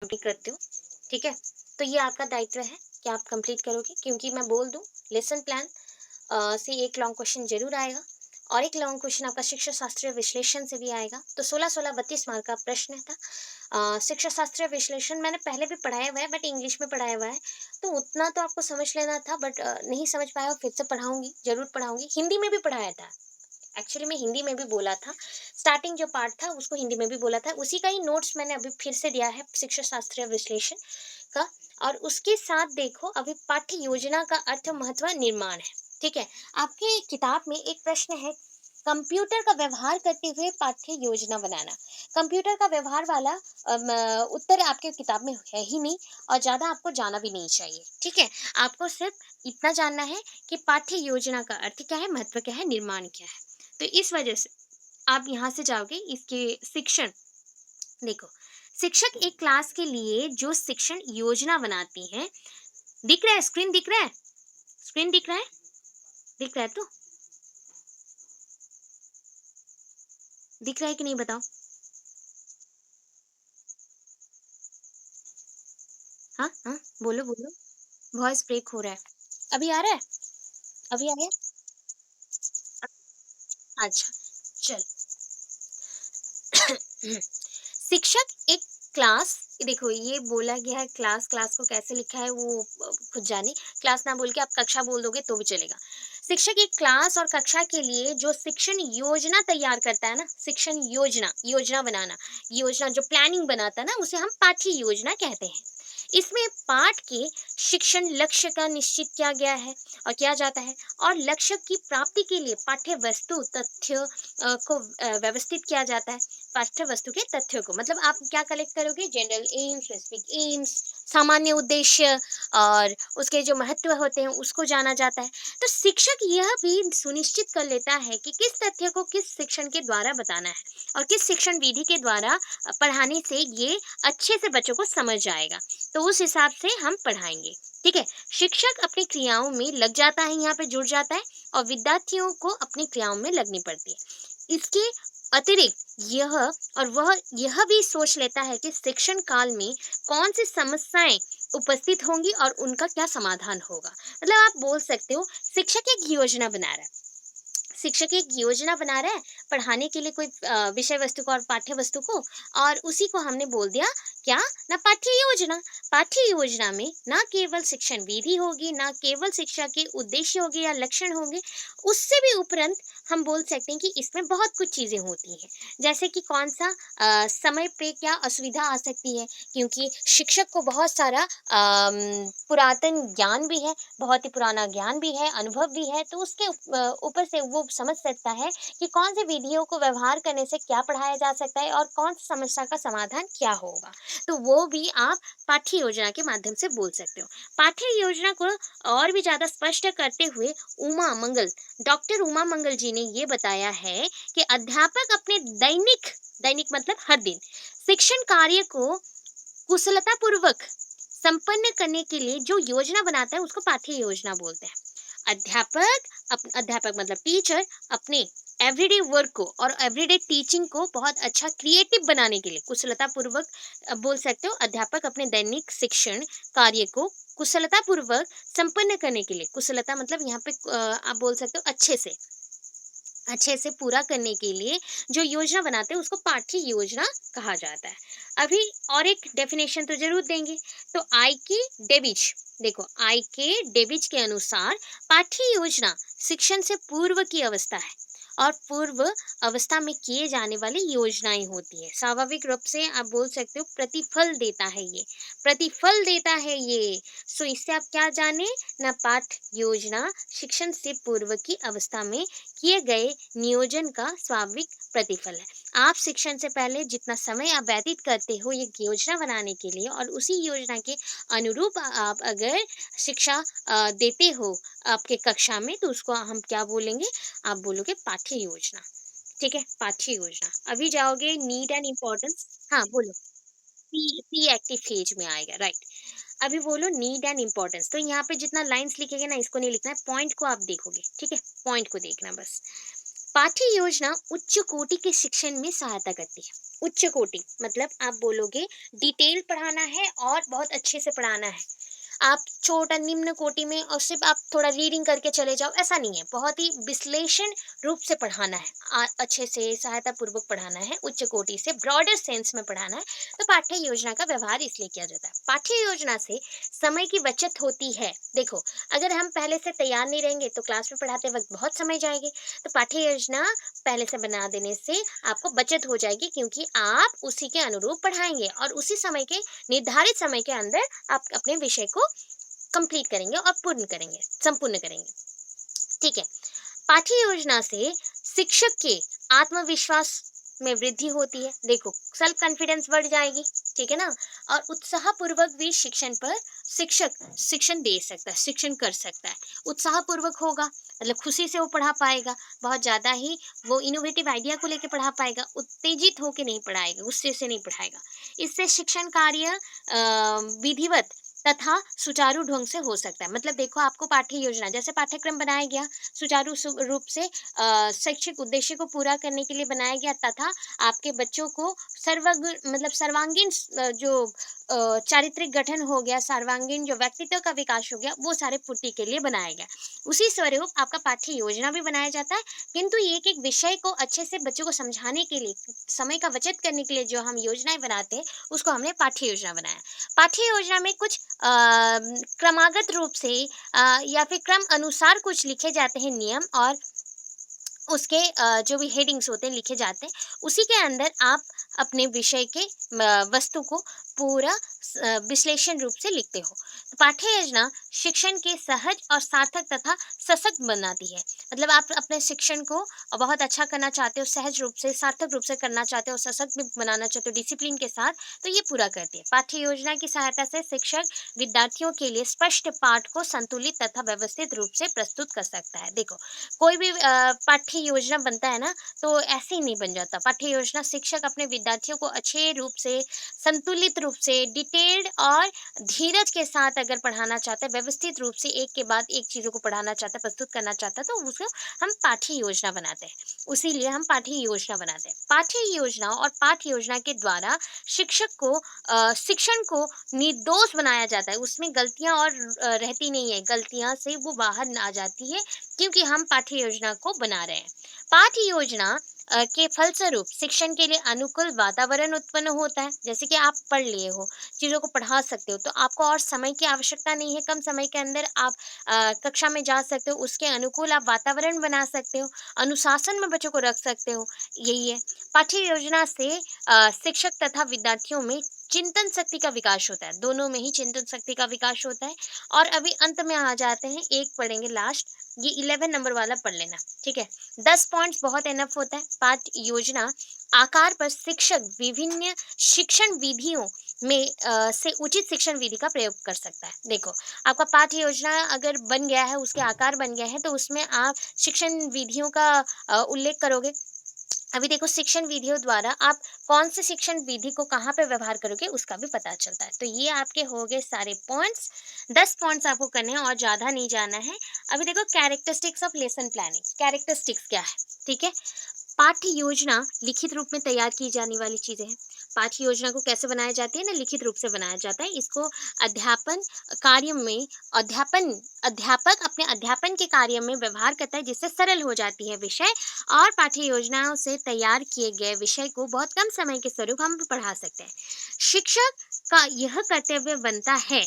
Complete करते हो, ठीक है? तो ये आपका दायित्व है कि आप कंप्लीट करोगे, क्योंकि मैं बोल दूँ, लेसन प्लान से एक लॉन्ग क्वेश्चन ज़रूर आएगा और एक लॉन्ग क्वेश्चन आपका शिक्षा शास्त्रीय विश्लेषण से भी आएगा। तो 16-16 32 मार्क का प्रश्न था। शिक्षा शास्त्रीय विश्लेषण मैंने पहले भी पढ़ाया हुआ है, बट इंग्लिश में पढ़ाया हुआ है, तो उतना तो आपको समझ लेना था, बट नहीं समझ पाया हो, फिर से पढ़ाऊँगी, ज़रूर पढ़ाऊँगी। हिंदी में भी पढ़ाया था। एक्चुअली मैं हिंदी में भी बोला था, स्टार्टिंग जो पार्ट था उसको हिंदी में भी बोला था, उसी का ही नोट्स मैंने अभी फिर से दिया है शिक्षा शास्त्रीय विश्लेषण का। और उसके साथ देखो, अभी पाठ्य योजना का अर्थ, महत्व, निर्माण है, ठीक है? आपके किताब में एक प्रश्न है, कंप्यूटर का व्यवहार करते हुए पाठ्य योजना बनाना। कंप्यूटर का व्यवहार वाला उत्तर आपके किताब में है ही नहीं, और ज़्यादा आपको जाना भी नहीं चाहिए, ठीक है? आपको सिर्फ इतना जानना है कि पाठ्य योजना का अर्थ क्या है, महत्व क्या है, निर्माण क्या है। तो इस वजह से आप यहाँ से जाओगे, इसके शिक्षण देखो, शिक्षक एक क्लास के लिए जो शिक्षण योजना बनाती हैं, दिख रहा है? स्क्रीन दिख रहा है? स्क्रीन दिख रहा है? दिख रहा है तो? दिख रहा है कि नहीं बताओ? हाँ, हाँ, बोलो, बोलो। वॉइस ब्रेक हो रहा है। अभी आ रहा है? अभी आ गया? अच्छा, चल। शिक्षक एक क्लास, देखो ये बोला गया है क्लास, क्लास को कैसे लिखा है वो खुद जाने। क्लास ना बोल के आप कक्षा बोल दोगे तो भी चलेगा। शिक्षक एक क्लास और कक्षा के लिए जो शिक्षण योजना तैयार करता है ना, शिक्षण योजना, योजना बनाना, योजना जो प्लानिंग बनाता है ना, उसे हम पाठ्य योजना कहते हैं। इसमें पाठ के शिक्षण लक्ष्य का निश्चित किया गया है और किया जाता है, और लक्ष्य की प्राप्ति के लिए पाठ्य वस्तु तथ्य को व्यवस्थित किया जाता है। पाठ्य वस्तु के तथ्यों को, मतलब आप क्या कलेक्ट करोगे, जनरल एम्स, स्पेसिफिक एम्स, सामान्य उद्देश्य, और उसके जो महत्व होते हैं उसको जाना जाता है। तो शिक्षक यह भी सुनिश्चित कर लेता है कि किस तथ्य को किस शिक्षण के द्वारा बताना है, और किस शिक्षण विधि के द्वारा पढ़ाने से ये अच्छे से बच्चों को समझ आएगा, तो उस हिसाब से हम पढ़ाएंगे, ठीक है? शिक्षक अपनी क्रियाओं में लग जाता है, यहाँ पे जुड़ जाता है, और विद्यार्थियों को अपनी क्रियाओं में लगनी पड़ती है। इसके अतिरिक्त यह और वह यह भी सोच लेता है कि शिक्षण काल में कौन सी समस्याएं उपस्थित होंगी और उनका क्या समाधान होगा। मतलब आप बोल सकते हो, शिक्षक एक योजना बना रहा है। शिक्षक एक योजना बना रहा है पढ़ाने के लिए, कोई विषय वस्तु को और पाठ्य वस्तु को, और उसी को हमने बोल दिया क्या, ना पाठ्य योजना। पाठ्य योजना में ना केवल शिक्षण विधि होगी, ना केवल शिक्षा के उद्देश्य होंगे या लक्षण होंगे, उससे भी उपरंत हम बोल सकते हैं कि इसमें बहुत कुछ चीजें होती हैं। जैसे कि कौन सा समय पे क्या असुविधा आ सकती है, क्योंकि शिक्षक को बहुत सारा पुरातन ज्ञान भी है, बहुत ही पुराना ज्ञान भी है, अनुभव भी है, तो उसके ऊपर से वो समझ सकता है कि कौन सी विधियों को व्यवहार करने से क्या पढ़ाया जा सकता है और कौन सी समस्या का समाधान क्या होगा। तो वो भी आप पाठ्य योजना के माध्यम से बोल सकते हो। पाठ्य योजना को और भी ज़्यादा स्पष्ट करते हुए उमा मंगल, डॉक्टर उमा मंगल जी ने ये बताया है कि अध्यापक अपने दैनिक, दैनिक मतलब हर दिन, शिक्षण कार्य को कुशलतापूर्वक संपन्न करने के लिए जो योजना बनाता है उसको पाठ्य योजना बोलते हैं। अध्यापक मतलब टीचर अपने एवरीडे वर्क को और एवरीडे टीचिंग को बहुत अच्छा क्रिएटिव बनाने के लिए कुशलतापूर्वक बोल सकते हो, अध्यापक अपने दैनिक शिक्षण कार्य को कुशलतापूर्वक संपन्न करने के लिए, कुशलता मतलब यहाँ पे आप बोल सकते हो अच्छे से पूरा करने के लिए जो योजना बनाते हैं उसको पाठ्य योजना कहा जाता है। अभी और एक डेफिनेशन तो जरूर देंगे। तो आई के डेविच, देखो आई के डेविच के अनुसार पाठ्य योजना शिक्षण से पूर्व की अवस्था है और पूर्व अवस्था में किए जाने वाली योजनाएं होती है। स्वाभाविक रूप से आप बोल सकते हो प्रतिफल देता है ये, प्रतिफल देता है ये। सो इससे आप क्या जाने, ना पाठ योजना शिक्षण से पूर्व की अवस्था में किए गए नियोजन का स्वाभाविक प्रतिफल है। आप शिक्षण से पहले जितना समय आप व्यतीत करते हो एक योजना बनाने के लिए, और उसी योजना के अनुरूप आप अगर शिक्षा देते हो आपके कक्षा में, तो उसको हम क्या बोलेंगे, आप बोलोगे पाठ्य योजना, ठीक है? पाठ्य योजना। अभी जाओगे नीड एंड इम्पोर्टेंस। हाँ बोलो। सी एक्टिव फेज में आएगा, राइट? अभी बोलो नीड एंड इम्पोर्टेंस। तो यहाँ पे जितना लाइंस लिखेंगे ना, इसको नहीं लिखना है, पॉइंट को आप देखोगे, ठीक है? पॉइंट को देखना बस। पाठ्य योजना उच्च कोटि के शिक्षण में सहायता करती है। उच्च कोटि मतलब आप बोलोगे डिटेल पढ़ाना है और बहुत अच्छे से पढ़ाना है। आप छोटा निम्न कोटि में और सिर्फ आप थोड़ा रीडिंग करके चले जाओ, ऐसा नहीं है। बहुत ही विश्लेषण रूप से पढ़ाना है, अच्छे से सहायता पूर्वक पढ़ाना है, उच्च कोटि से ब्रॉडर सेंस में पढ़ाना है। तो पाठ्य योजना का व्यवहार इसलिए किया जाता है। पाठ्य योजना से समय की बचत होती है। देखो, अगर हम पहले से तैयार नहीं रहेंगे तो क्लास में पढ़ाते वक्त बहुत समय जाएगी। तो पाठ्य योजना पहले से बना देने से आपको बचत हो जाएगी, क्योंकि आप उसी के अनुरूप पढ़ाएंगे और उसी समय के निर्धारित समय के अंदर आप अपने विषय को कंप्लीट करेंगे और पूर्ण करेंगे, संपूर्ण करेंगे। ठीक है। पाठ्य योजना से शिक्षक के आत्मविश्वास में वृद्धि होती है। देखो, सेल्फ कॉन्फिडेंस बढ़ जाएगी। ठीक है ना। और उत्साह पूर्वक भी शिक्षण पर शिक्षक शिक्षण दे सकता है, शिक्षण कर सकता है। उत्साह पूर्वक होगा मतलब खुशी से वो पढ़ा पाएगा, बहुत ज्यादा ही वो इनोवेटिव आइडिया को लेकर पढ़ा पाएगा, उत्तेजित होकर नहीं पढ़ाएगा, गुस्से से नहीं पढ़ाएगा। इससे शिक्षण कार्य विधिवत तथा सुचारू ढंग से हो सकता है। मतलब देखो, आपको पाठ्य योजना जैसे पाठ्यक्रम बनाया गया, सुचारू रूप से शैक्षिक उद्देश्य को पूरा करने के लिए बनाया गया, तथा आपके बच्चों को मतलब सर्वांगीण जो चारित्रिक गठन हो गया, सर्वांगीण जो व्यक्तित्व का विकास हो गया, वो सारे पूर्ति के लिए बनाया गया। उसी स्वरूप आपका पाठ्य योजना भी बनाया जाता है। किंतु एक एक विषय को अच्छे से बच्चों को समझाने के लिए, समय का बचत करने के लिए जो हम योजनाएं बनाते हैं, उसको हमने पाठ्य योजना बनाया। पाठ्य योजना में कुछ क्रमागत रूप से या फिर क्रम अनुसार कुछ लिखे जाते हैं नियम, और उसके जो भी हेडिंग्स होते हैं लिखे जाते हैं, उसी के अंदर आप अपने विषय के वस्तु को पूरा विश्लेषण रूप से लिखते हो। तो पाठ्य योजना शिक्षण के सहज और सार्थक तथा सशक्त बनाती है। मतलब आप अपने शिक्षण को बहुत अच्छा करना चाहते हो, सहज रूप से, सार्थक रूप से करना चाहते हो, सशक्त भी बनाना चाहते हो डिसिप्लिन के साथ, तो ये पूरा करती है। पाठ्य योजना की सहायता से शिक्षक विद्यार्थियों के लिए स्पष्ट पाठ को संतुलित तथा व्यवस्थित रूप से प्रस्तुत कर सकता है। देखो, कोई भी पाठ्य योजना बनता है ना, तो ऐसे ही नहीं बन जाता। पाठ्य योजना शिक्षक अपने विद्यार्थियों को अच्छे रूप से, संतुलित रूप से, डिटेल्ड और धीरज के साथ अगर पढ़ाना चाहता है, व्यवस्थित रूप से एक के बाद एक चीज़ों को पढ़ाना चाहता है, प्रस्तुत करना चाहता है, तो उसको हम पाठ्य योजना बनाते हैं। उसीलिए हम पाठ्य योजना बनाते हैं। पाठ्य योजना और पाठ्य योजना के द्वारा शिक्षक को शिक्षण को निर्दोष बनाया जाता है। उसमें गलतियाँ और रहती नहीं है, गलतियाँ से वो बाहर आ जाती है, क्योंकि हम पाठ्य योजना को बना रहे हैं। पाठ्य योजना के फलस्वरूप शिक्षण के लिए अनुकूल वातावरण उत्पन्न होता है। जैसे कि आप पढ़ लिए हो, चीज़ों को पढ़ा सकते हो, तो आपको और समय की आवश्यकता नहीं है। कम समय के अंदर आप कक्षा में जा सकते हो, उसके अनुकूल आप वातावरण बना सकते हो, अनुशासन में बच्चों को रख सकते हो। यही है। पाठ्य योजना से शिक्षक तथा विद्यार्थियों में चिंतन शक्ति का विकास होता है। दोनों में ही चिंतन शक्ति का विकास होता है। और अभी अंत में आ जाते हैं, एक पढ़ेंगे लास्ट, ये 11 नंबर वाला पढ़ लेना। ठीक है। 10 पॉइंट्स बहुत एनफ होता है। पाठ योजना आकार पर शिक्षक विभिन्न शिक्षण विधियों में से उचित शिक्षण विधि का प्रयोग कर सकता है। देखो, आपका पाठ्य योजना अगर बन गया है, उसके आकार बन गया है, तो उसमें आप शिक्षण विधियों का उल्लेख करोगे। अभी देखो, शिक्षण विधियों द्वारा आप कौन से शिक्षण विधि को कहाँ पे व्यवहार करोगे, उसका भी पता चलता है। तो ये आपके हो गए सारे पॉइंट्स। 10 पॉइंट्स आपको करने हैं और ज़्यादा नहीं जाना है। अभी देखो, characteristics of lesson planning. Characteristics क्या है? ठीक है। पाठ्य योजना लिखित रूप में तैयार की जाने वाली चीजें हैं। पाठ्य योजना को कैसे बनाया जाती है ना, लिखित रूप से बनाया जाता है। इसको अध्यापन कार्य में अध्यापन अध्यापक अपने अध्यापन के कार्य में व्यवहार करता है, जिससे सरल हो जाती है विषय, और पाठ्य योजनाओं से तैयार किए गए विषय को बहुत कम समय के स्वरूप हम पढ़ा सकते हैं। शिक्षक का यह कर्तव्य बनता है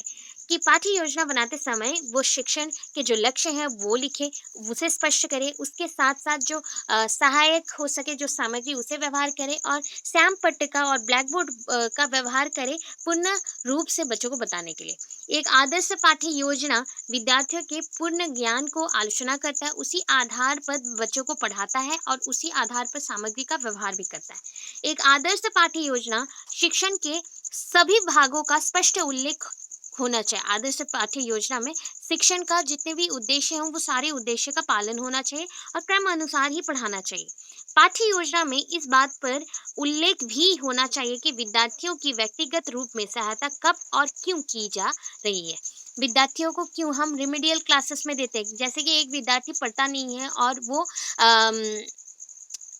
कि पाठ्य योजना बनाते समय वो शिक्षण के जो लक्ष्य हैं वो लिखे, उसे स्पष्ट करे, उसके साथ साथ जो सहायक हो सके जो सामग्री, उसे व्यवहार करे, और श्याम पट्टिका और ब्लैक बोर्ड का व्यवहार करे पूर्ण रूप से बच्चों को बताने के लिए। एक आदर्श पाठ्य योजना विद्यार्थियों के पूर्ण ज्ञान को आलोचना करता है, उसी आधार पर बच्चों को पढ़ाता है और उसी आधार पर सामग्री का व्यवहार भी करता है। एक आदर्श पाठ्य योजना शिक्षण के सभी भागों का स्पष्ट उल्लेख होना चाहिए। आदर्श पाठ्य योजना में शिक्षण का जितने भी उद्देश्य हों, वो सारे उद्देश्य का पालन होना चाहिए और क्रम अनुसार ही पढ़ाना चाहिए। पाठ्य योजना में इस बात पर उल्लेख भी होना चाहिए कि विद्यार्थियों की व्यक्तिगत रूप में सहायता कब और क्यों की जा रही है। विद्यार्थियों को क्यों हम रिमेडियल क्लासेस में देते हैं? जैसे कि एक विद्यार्थी पढ़ता नहीं है और वो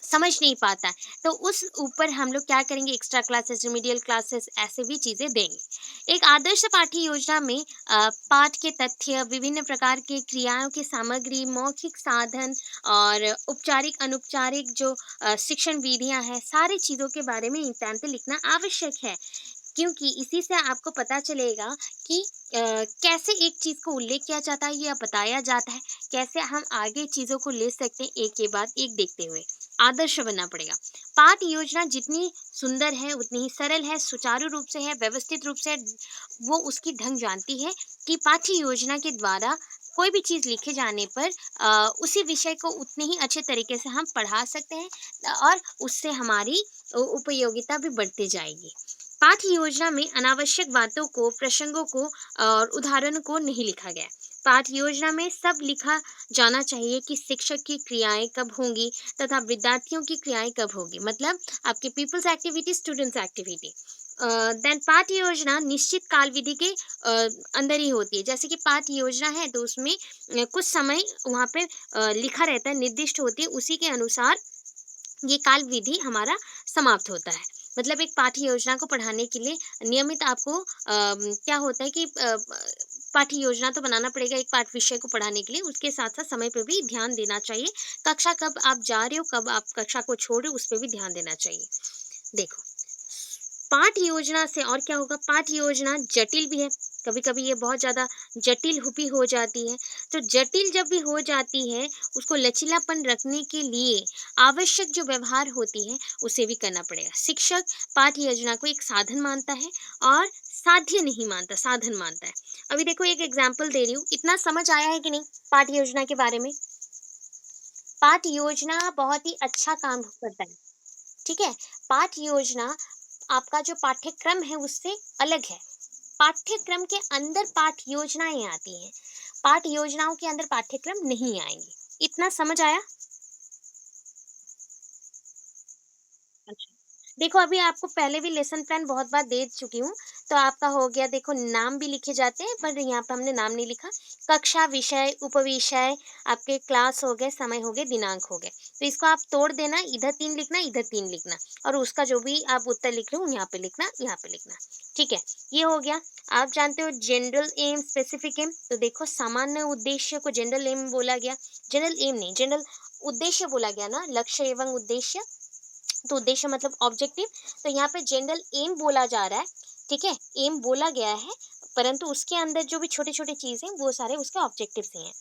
समझ नहीं पाता है। तो उस ऊपर हम लोग क्या करेंगे, एक्स्ट्रा क्लासेस, रिमीडियल क्लासेस ऐसे भी चीज़ें देंगे। एक आदर्श पाठ्य योजना में पाठ के तथ्य, विभिन्न प्रकार के क्रियाओं की सामग्री, मौखिक साधन और उपचारिक, अनौपचारिक जो शिक्षण विधियाँ हैं, सारी चीज़ों के बारे में इंसान पे लिखना आवश्यक है। क्योंकि इसी से आपको पता चलेगा कि कैसे एक चीज़ को उल्लेख किया जाता है या बताया जाता है, कैसे हम आगे चीज़ों को ले सकते हैं एक के बाद एक देखते हुए। आदर्श बनना पड़ेगा। पाठ योजना जितनी सुंदर है, उतनी ही सरल है, सुचारू रूप से है, व्यवस्थित रूप से है, वो उसकी ढंग जानती है कि पाठ्य योजना के द्वारा कोई भी चीज़ लिखे जाने पर उसी विषय को उतने ही अच्छे तरीके से हम पढ़ा सकते हैं और उससे हमारी उपयोगिता भी बढ़ती जाएगी। पाठ्य योजना में अनावश्यक बातों को, प्रसंगों को और उदाहरणों को नहीं लिखा गया है। पाठ्य योजना में सब लिखा जाना चाहिए कि शिक्षक की क्रियाएँ कब होंगी तथा विद्यार्थियों की क्रियाएँ कब होंगी। मतलब आपकी peoples activity, students activity. Then पाठ्य योजना निश्चित काल विधि के अंदर ही होती है। जैसे कि पाठ्य योजना है तो उसमें कुछ समय वहाँ पे लिखा रहता है, निर्दिष्ट होती है, उसी के अनुसार ये काल विधि हमारा समाप्त होता है। मतलब एक पाठ्य योजना को पढ़ाने के लिए नियमित आपको क्या होता है कि पाठ्य योजना तो बनाना पड़ेगा एक पाठ विषय को पढ़ाने के लिए, उसके साथ-साथ समय पे भी ध्यान देना चाहिए। कक्षा कब आप जा रहे हो, कब आप कक्षा को छोड़ रहे हो, उस पे भी ध्यान देना चाहिए। देखो, पाठ योजना से और क्या होगा, पाठ योजना जटिल भी है, कभी-कभी ये बहुत ज़्यादा जटिल भी हो जाती है। तो जटिल जब भी हो जाती है, उसको लचीलापन रखने के लिए आवश्यक जो व्यवहार होती है, उसे भी करना पड़ेगा। शिक्षक पाठ योजना को एक साधन मानता है और साध्य नहीं मानता, साधन मानता है। अभी देखो एक एग्ज़ाम्पल दे रही हूँ, इतना समझ आया है कि नहीं पाठ योजना के बारे में? पाठ योजना बहुत ही अच्छा काम करता है, ठीक है? पाठ योजना आपका जो पाठ्यक्रम है उससे अलग है। पाठ्यक्रम के अंदर पाठ योजनाएँ आती हैं। पाठ योजनाओं के अंदर पाठ्यक्रम नहीं आएँगे। इतना समझ आया? अच्छा। देखो अभी आपको पहले भी लेसन प्लान बहुत बार दे चुकी हूँ, तो आपका हो गया देखो नाम भी लिखे जाते हैं, पर यहाँ पे हमने नाम नहीं लिखा। कक्षा, विषय, उपविषय, आपके क्लास हो गए, समय हो गए, दिनांक हो गए। तो इसको आप तोड़ देना, इधर 3 लिखना, इधर 3 लिखना और उसका जो भी आप उत्तर लिख रहे हो यहाँ पे लिखना, यहाँ पे लिखना। ठीक है? ये हो गया। आप जानते हो जनरल एम, स्पेसिफिक एम, तो देखो सामान्य उद्देश्य को जनरल एम बोला गया। जनरल एम नहीं, जनरल उद्देश्य बोला गया ना, लक्ष्य एवं उद्देश्य। तो उद्देश्य मतलब ऑब्जेक्टिव, तो यहाँ पे जनरल एम बोला जा रहा है, ठीक है? एम बोला गया है, परंतु उसके अंदर जो भी छोटे-छोटे चीज़ हैं, वो सारे उसके ऑब्जेक्टिव्स ही हैं।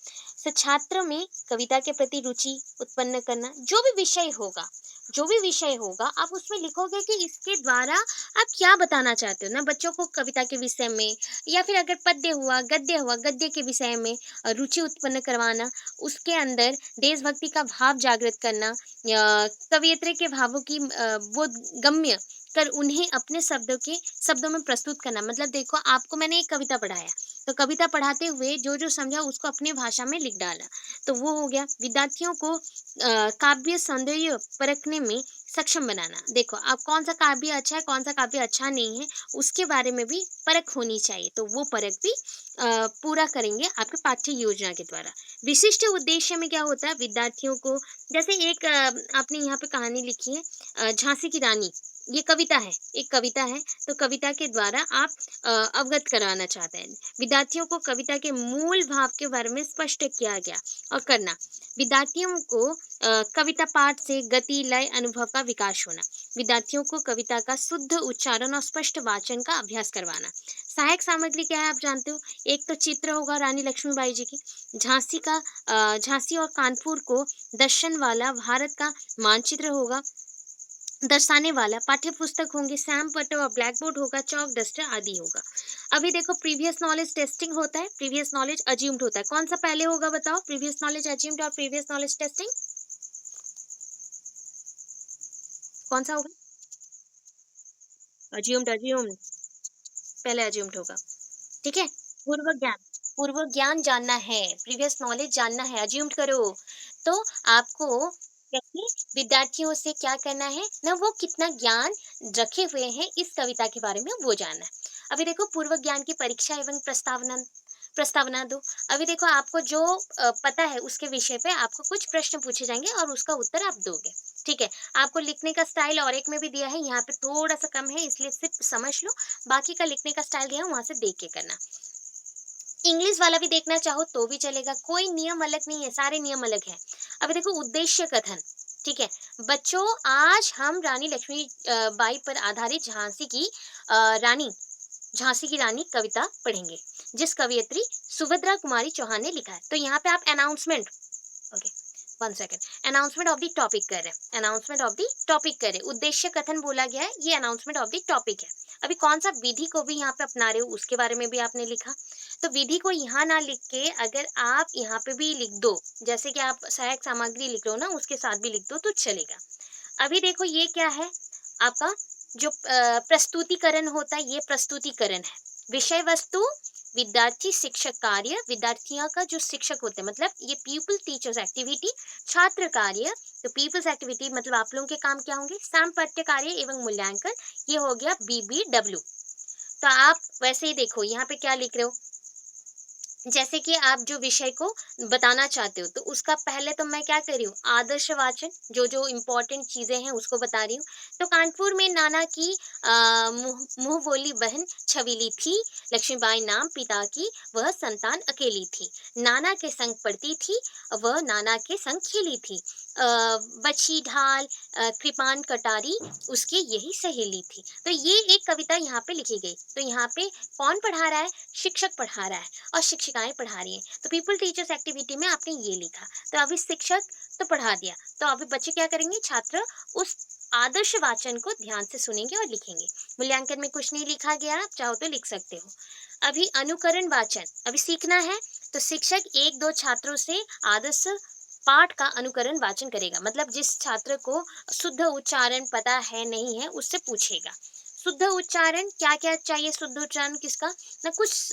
तो छात्र में कविता के प्रति रुचि उत्पन्न करना, जो भी विषय होगा, आप उसमें लिखोगे कि इसके द्वारा आप क्या बताना चाहते हो ना, बच्चों को कविता के विषय में या फिर अगर पद्य हुआ, गद्य के विषय में रुचि उत्पन्न करवाना, उसके अंदर देशभक्ति का भाव जागृत करना या कवियत्री के भावों की बोधगम्य कर उन्हें अपने शब्दों में प्रस्तुत करना। मतलब देखो आपको मैंने एक कविता पढ़ाया, तो कविता पढ़ाते हुए जो-जो समझा उसको अपनी भाषा में लिख डाला, तो वो हो गया। विद्यार्थियों को काव्य सौंदर्य परखने में सक्षम बनाना। देखो अब कौन-सा काव्य अच्छा है, कौन-सा काव्य अच्छा नहीं है, उसके बारे में भी परख होनी चाहिए, तो वो परख भी पूरा करेंगे आपके पाठ्य योजना के द्वारा। विशिष्ट उद्देश्य में क्या होता है, विद्यार्थियों को जैसे एक आपने यहाँ पे कहानी लिखी है झांसी की रानी, ये कविता है, एक कविता है, तो कविता के द्वारा आप अवगत कराना चाहते हैं। विद्यार्थियों को कविता के मूल भाव के बारे में स्पष्ट किया गया और करना। विद्यार्थियों को कविता पाठ से गति, लय, अनुभव का विकास होना। विद्यार्थियों को कविता का शुद्ध उच्चारण और स्पष्ट वाचन का अभ्यास करवाना। सहायक सामग्री क्या है आप जानते हो? एक तो चित्र होगा रानी लक्ष्मीबाई जी की, झांसी और कानपुर को दर्शन वाला भारत का मानचित्र होगा, दर्शाने वाला पाठ्य पुस्तक होंगे, सैम पट्टे और ब्लैक बोर्ड होगा, चॉक डस्टर आदि होगा। अभी देखो प्रीवियस नॉलेज टेस्टिंग होता है, प्रीवियस नॉलेज अज्यूम्ड होता है। कौन सा पहले होगा बताओ? प्रीवियस नॉलेज अज्यूम्ड और प्रीवियस नॉलेज टेस्टिंग कौन सा होगा? अज्यूम्ड, अज्यूम्ड पहले अज्यूम्ड होगा। ठीक है? पूर्व ज्ञान, पूर्व ज्ञान जानना है, प्रीवियस नॉलेज जानना है, अज्यूम्ड करो। तो आपको कैसे विद्यार्थियों से क्या करना है ना, वो कितना ज्ञान रखे हुए हैं इस कविता के बारे में वो जानना है। अभी देखो पूर्व ज्ञान की परीक्षा एवं प्रस्तावना, प्रस्तावना दो। अभी देखो आपको जो पता है उसके विषय पे आपको कुछ प्रश्न पूछे जाएँगे और उसका उत्तर आप दोगे, ठीक है? आपको लिखने का स्टाइल और एक में भी दिया है, यहाँ पे थोड़ा-सा कम है इसलिए सिर्फ़ समझ लो, बाकी का लिखने का स्टाइल दिया है वहाँ से देख के करना। इंग्लिश वाला भी देखना चाहो तो भी चलेगा, कोई नियम अलग नहीं है, सारे नियम अलग हैं। अभी देखो उद्देश्य कथन, ठीक है? बच्चों आज हम रानी लक्ष्मी बाई पर आधारित रानी झांसी की रानी कविता पढ़ेंगे, जिस कवयित्री सुभद्रा कुमारी चौहान ने लिखा है। तो यहाँ पे आप announcement, okay, 1 second, announcement of the topic कर रहे हैं, अनाउंसमेंट ऑफ द टॉपिक कर रहे हैं, उद्देश्य कथन बोला गया है, ये अनाउंसमेंट ऑफ द टॉपिक है। अभी कौन-सा विधि को भी यहाँ पे अपना रहे हो उसके बारे में भी आपने लिखा। तो विधि को यहाँ ना लिख के अगर आप यहाँ पे भी लिख दो, जैसे कि आप सहायक सामग्री लिख रहे हो ना उसके साथ भी लिख दो तो चलेगा। अभी देखो ये क्या है, आपका जो प्रस्तुतिकरण होता है ये प्रस्तुतिकरण है। विषय वस्तु, विद्यार्थी शिक्षक कार्य, विद्यार्थियों का जो शिक्षक होते हैं मतलब ये पीपल टीचर्स एक्टिविटी, छात्र कार्य, तो पीपल्स एक्टिविटी मतलब आप लोगों के काम क्या होंगे, सामपट्य कार्य एवं मूल्यांकन, ये हो गया बीबीडब्ल्यू। तो आप वैसे ही देखो यहाँ पे क्या लिख रहे हो, जैसे कि आप जो विषय को बताना चाहते हो तो उसका पहले तो मैं क्या कर रही हूँ, आदर्श वाचन, जो जो इम्पोर्टेंट चीजें हैं उसको बता रही हूँ। तो कानपुर में नाना की मुंह बोली बहन छबीली थी, लक्ष्मीबाई नाम पिता की वह संतान अकेली थी, नाना के संग पढ़ती थी, वह नाना के संग खेली थी, बछी ढाल कृपान कटारी उसकी यही सहेली थी। तो ये एक कविता यहाँ पे लिखी गई। तो यहाँ पे कौन पढ़ा रहा है, शिक्षक पढ़ा रहा है और शिक्षिकाएं पढ़ा रही हैं। तो पीपल टीचर्स एक्टिविटी में आपने ये लिखा। तो अभी शिक्षक तो पढ़ा दिया, तो अभी बच्चे क्या करेंगे, छात्र उस आदर्श वाचन को ध्यान से सुनेंगे और लिखेंगे। मूल्यांकन में कुछ नहीं लिखा गया, आप चाहो तो लिख सकते हो। अभी अनुकरण वाचन अभी सीखना है, तो शिक्षक एक दो छात्रों से आदर्श पाठ का अनुकरण वाचन करेगा, मतलब जिस छात्र को शुद्ध उच्चारण पता है नहीं है उससे पूछेगा। शुद्ध उच्चारण क्या क्या चाहिए, शुद्ध उच्चारण किसका ना, कुछ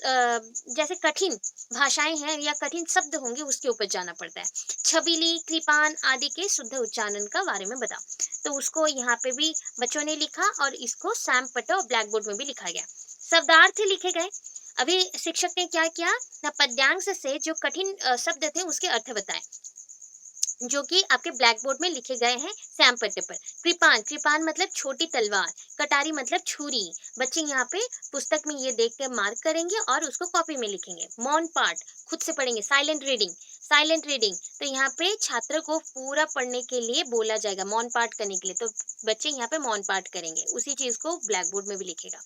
जैसे कठिन भाषाएं हैं या कठिन शब्द होंगे उसके ऊपर जाना पड़ता है। छबीली कृपान आदि के शुद्ध उच्चारण का बारे में बताओ। तो उसको यहाँ पे भी बच्चों ने लिखा और इसको सैम पट्टा और ब्लैक बोर्ड में भी लिखा गया। शब्दार्थ लिखे गए। अभी शिक्षक ने क्या किया ना, पद्यांश से जो कठिन शब्द थे उसके अर्थ बताए, जो कि आपके ब्लैक बोर्ड में लिखे गए हैं सैम पट्टे पर। कृपान, कृपान मतलब छोटी तलवार, कटारी मतलब छुरी। बच्चे यहाँ पे पुस्तक में ये देख के मार्क करेंगे और उसको कॉपी में लिखेंगे। मौन पाठ खुद से पढ़ेंगे, साइलेंट रीडिंग, साइलेंट रीडिंग, तो यहाँ पे छात्र को पूरा पढ़ने के लिए बोला जाएगा मौन पाठ करने के लिए, तो बच्चे यहाँ पे मौन पाठ करेंगे, उसी चीज को ब्लैक बोर्ड में भी लिखेगा,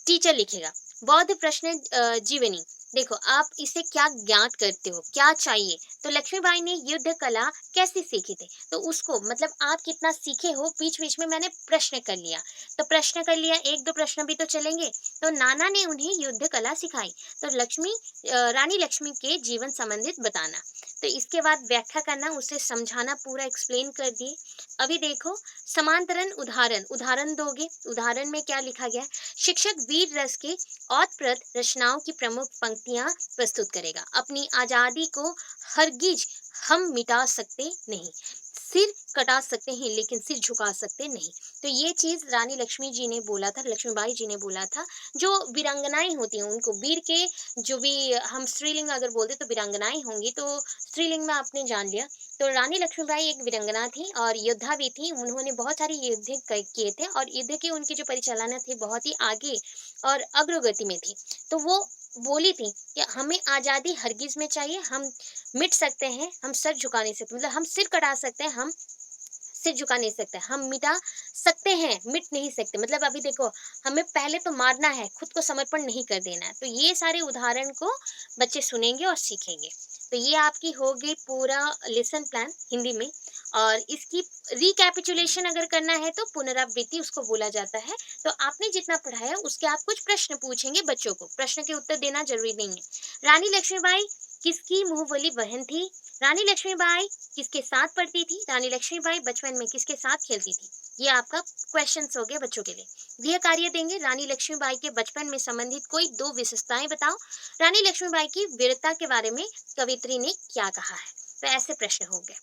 टीचर लिखेगा। बौद्ध प्रश्न जीवनी, देखो आप इसे क्या ज्ञात करते हो, क्या चाहिए। तो लक्ष्मीबाई ने युद्ध कला कैसे सीखी थी, तो उसको मतलब आप कितना सीखे हो, बीच बीच में मैंने प्रश्न कर लिया। तो प्रश्न कर लिया, एक दो प्रश्न भी तो चलेंगे। तो नाना ने उन्हें युद्ध कला सिखाई, तो रानी लक्ष्मी के जीवन संबंधित बताना। तो इसके बाद व्याख्या करना, उसे समझाना, पूरा एक्सप्लेन कर दिए। अभी देखो समांतरण उदाहरण, उदाहरण दोगे, उदाहरण में क्या लिखा गया है, शिक्षक वीर रस के ओतप्रोत रचनाओं की प्रमुख पंक्तियां प्रस्तुत करेगा। अपनी आजादी को हरगिज हम मिटा सकते नहीं, सिर कटा सकते हैं लेकिन सिर झुका सकते नहीं। तो ये चीज रानी लक्ष्मी जी ने बोला था, लक्ष्मीबाई जी ने बोला था। जो वीरांगनाएं होती हैं उनको वीर के, जो भी हम स्त्रीलिंग अगर बोलते तो वीरांगनाएं होंगी, तो स्त्रीलिंग में आपने जान लिया। तो रानी लक्ष्मीबाई एक वीरांगना थी और योद्धा भी थी, उन्होंने बहुत सारे युद्ध किए थे और युद्ध की उनकी जो परिचालना थी बहुत ही आगे और अग्रगति में थी। तो वो बोली थी कि हमें आज़ादी हरगिज में चाहिए, हम मिट सकते हैं, हम सर झुका नहीं सकते, मतलब हम सिर कटा सकते हैं, हम सिर झुका नहीं सकते, हम मिटा सकते हैं, मिट नहीं सकते। मतलब अभी देखो हमें पहले तो मारना है, खुद को समर्पण नहीं कर देना है। तो ये सारे उदाहरण को बच्चे सुनेंगे और सीखेंगे। तो ये आपकी हो गई पूरा लेसन प्लान हिंदी में। और इसकी रिकैपिचुलेशन अगर करना है तो पुनरावृत्ति उसको बोला जाता है। तो आपने जितना पढ़ाया उसके आप कुछ प्रश्न पूछेंगे बच्चों को, प्रश्न के उत्तर देना जरूरी नहीं है। रानी लक्ष्मीबाई किसकी मुंहबोली बहन थी, रानी लक्ष्मीबाई किसके साथ पढ़ती थी, रानी लक्ष्मीबाई बचपन में किसके साथ खेलती थी। ये आपका क्वेश्चंस हो गए बच्चों के लिए। गृह कार्य देंगे, रानी लक्ष्मीबाई के बचपन में संबंधित कोई दो विशेषताएं बताओ, रानी लक्ष्मीबाई की वीरता के बारे में कवित्री ने क्या कहा है। तो ऐसे प्रश्न हो गए,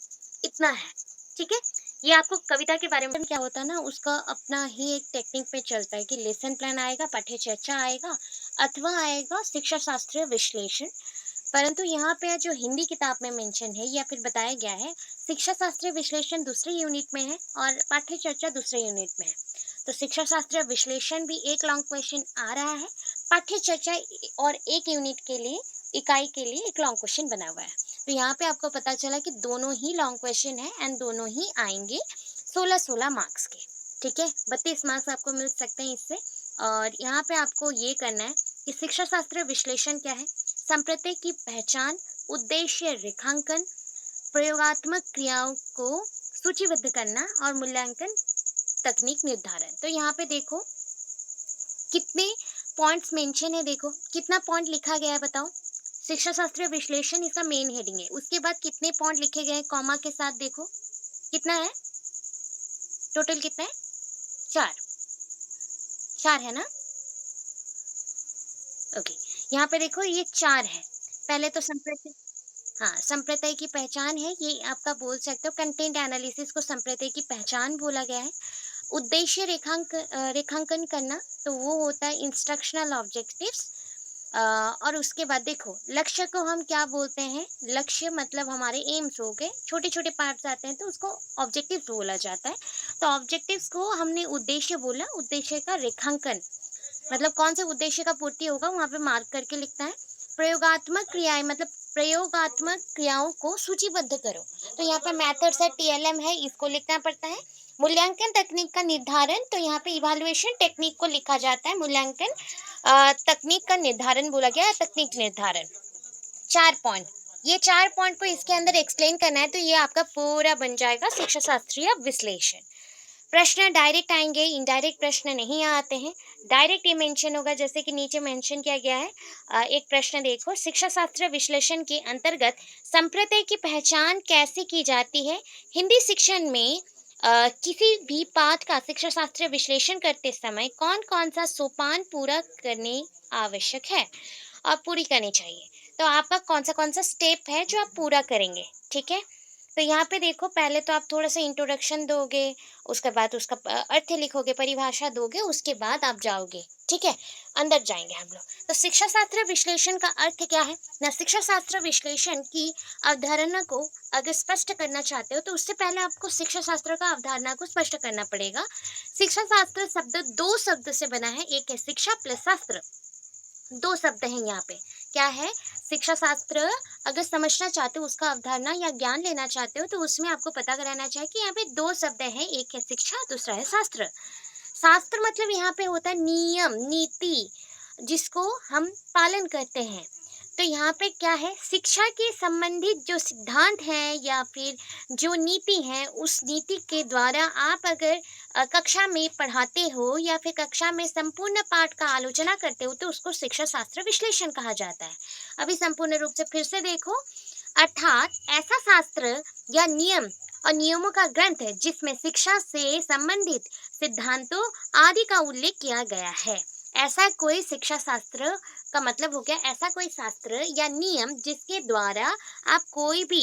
इतना है, ठीक है। ये आपको कविता के बारे में क्या होता है ना, उसका अपना ही एक टेक्निक पे चलता है कि लेसन प्लान आएगा, पाठ्य चर्चा आएगा, अथवा आएगा शिक्षा शास्त्रीय विश्लेषण। परंतु यहाँ पे जो हिंदी किताब में मेंशन है या फिर बताया गया है, शिक्षा शास्त्रीय विश्लेषण दूसरे यूनिट में है और पाठ्य चर्चा दूसरे यूनिट में है। तो शिक्षा शास्त्रीय विश्लेषण भी एक लॉन्ग क्वेश्चन आ रहा है, पाठ्य चर्चा और एक यूनिट के लिए, इकाई के लिए एक लॉन्ग क्वेश्चन बना हुआ है। तो यहाँ पे आपको पता चला कि दोनों ही लॉन्ग क्वेश्चन है एंड दोनों ही आएंगे 16-16 मार्क्स के। ठीक है, 32 मार्क्स आपको मिल सकते हैं इससे। और यहाँ पे आपको ये करना है कि शिक्षा शास्त्रीय विश्लेषण क्या है, संप्रत्यय की पहचान, उद्देश्य रेखांकन, प्रयोगात्मक क्रियाओं को सूचीबद्ध करना और मूल्यांकन तकनीक निर्धारण। तो यहाँ पे देखो कितने पॉइंट्स मेंशन है, देखो कितना पॉइंट लिखा गया है बताओ। शिक्षा शास्त्रीय विश्लेषण इसका मेन हेडिंग है, उसके बाद कितने पॉइंट लिखे गए हैं कॉमा के साथ, देखो कितना है, टोटल कितना है, 4, 4 है ना। ओके, यहाँ पे देखो ये 4 है। पहले तो संप्रत्यय, हाँ, संप्रत्यय की पहचान है, ये आपका बोल सकते हो कंटेंट एनालिसिस को संप्रत्यय की पहचान बोला गया है। उद्देश्य रेखांकन करना, तो वो होता है इंस्ट्रक्शनल ऑब्जेक्टिव्स। और उसके बाद देखो लक्ष्य को हम क्या बोलते हैं, लक्ष्य मतलब हमारे एम्स हो गए, छोटे छोटे पार्ट्स आते हैं तो उसको ऑब्जेक्टिव्स बोला जाता है। तो ऑब्जेक्टिव्स को हमने उद्देश्य बोला, उद्देश्य का रेखांकन मतलब कौन से उद्देश्य का पूर्ति होगा वहाँ पे मार्क करके लिखता है। प्रयोगात्मक क्रियाएं मतलब प्रयोगात्मक क्रियाओं को सूचीबद्ध करो, तो यहाँ पे मेथड्स है, टीएलएम है, इसको लिखना पड़ता है। मूल्यांकन तकनीक का निर्धारण, तो यहाँ पे इवैल्यूएशन टेक्निक को लिखा जाता है, मूल्यांकन तकनीक का निर्धारण बोला गया है, तकनीक निर्धारण। 4 पॉइंट, ये 4 पॉइंट को इसके अंदर एक्सप्लेन करना है, तो ये आपका पूरा बन जाएगा शिक्षा शास्त्रीय विश्लेषण। प्रश्न डायरेक्ट आएंगे, इनडायरेक्ट प्रश्न नहीं आते हैं। डायरेक्ट ये मेंशन होगा जैसे कि नीचे मेंशन किया गया है। एक प्रश्न देखो, शिक्षा शास्त्र विश्लेषण के अंतर्गत संप्रत्यय की पहचान कैसे की जाती है। हिंदी शिक्षण में किसी भी पाठ का शिक्षा शास्त्र विश्लेषण करते समय कौन कौन सा सोपान पूरा करने आवश्यक है और पूरी करनी चाहिए। तो आपका कौन सा स्टेप है जो आप पूरा करेंगे, ठीक है। तो यहाँ पे देखो पहले तो आप थोड़ा सा इंट्रोडक्शन दोगे, उसके बाद उसका अर्थ लिखोगे, परिभाषा दोगे, उसके बाद आप जाओगे, ठीक है, अंदर जाएंगे हम लोग। तो शिक्षा शास्त्र विश्लेषण का अर्थ क्या है ना, शिक्षा शास्त्र विश्लेषण की अवधारणा को अगर स्पष्ट करना चाहते हो तो उससे पहले आपको शिक्षा शास्त्र का अवधारणा को स्पष्ट करना पड़ेगा। शिक्षा शास्त्र शब्द 2 शब्द से बना है, एक है शिक्षा प्लस शास्त्र, 2 शब्द हैं यहाँ पे। क्या है, शिक्षा शास्त्र अगर समझना चाहते हो, उसका अवधारणा या ज्ञान लेना चाहते हो, तो उसमें आपको पता कराना चाहिए कि यहाँ पे 2 शब्द हैं, एक है शिक्षा, दूसरा है शास्त्र। शास्त्र मतलब यहाँ पे होता है नियम, नीति, जिसको हम पालन करते हैं। तो यहाँ पे क्या है, शिक्षा के संबंधित जो सिद्धांत हैं या फिर जो नीति है, उस नीति के द्वारा आप अगर कक्षा में पढ़ाते हो या फिर कक्षा में संपूर्ण पाठ का आलोचना करते हो तो उसको शिक्षा शास्त्र विश्लेषण कहा जाता है। अभी संपूर्ण रूप से फिर से देखो, अर्थात ऐसा शास्त्र या नियम और नियमों का ग्रंथ है जिसमें शिक्षा से संबंधित सिद्धांतों आदि का उल्लेख किया गया है। ऐसा कोई शिक्षा शास्त्र का मतलब हो गया ऐसा कोई शास्त्र या नियम जिसके द्वारा आप कोई भी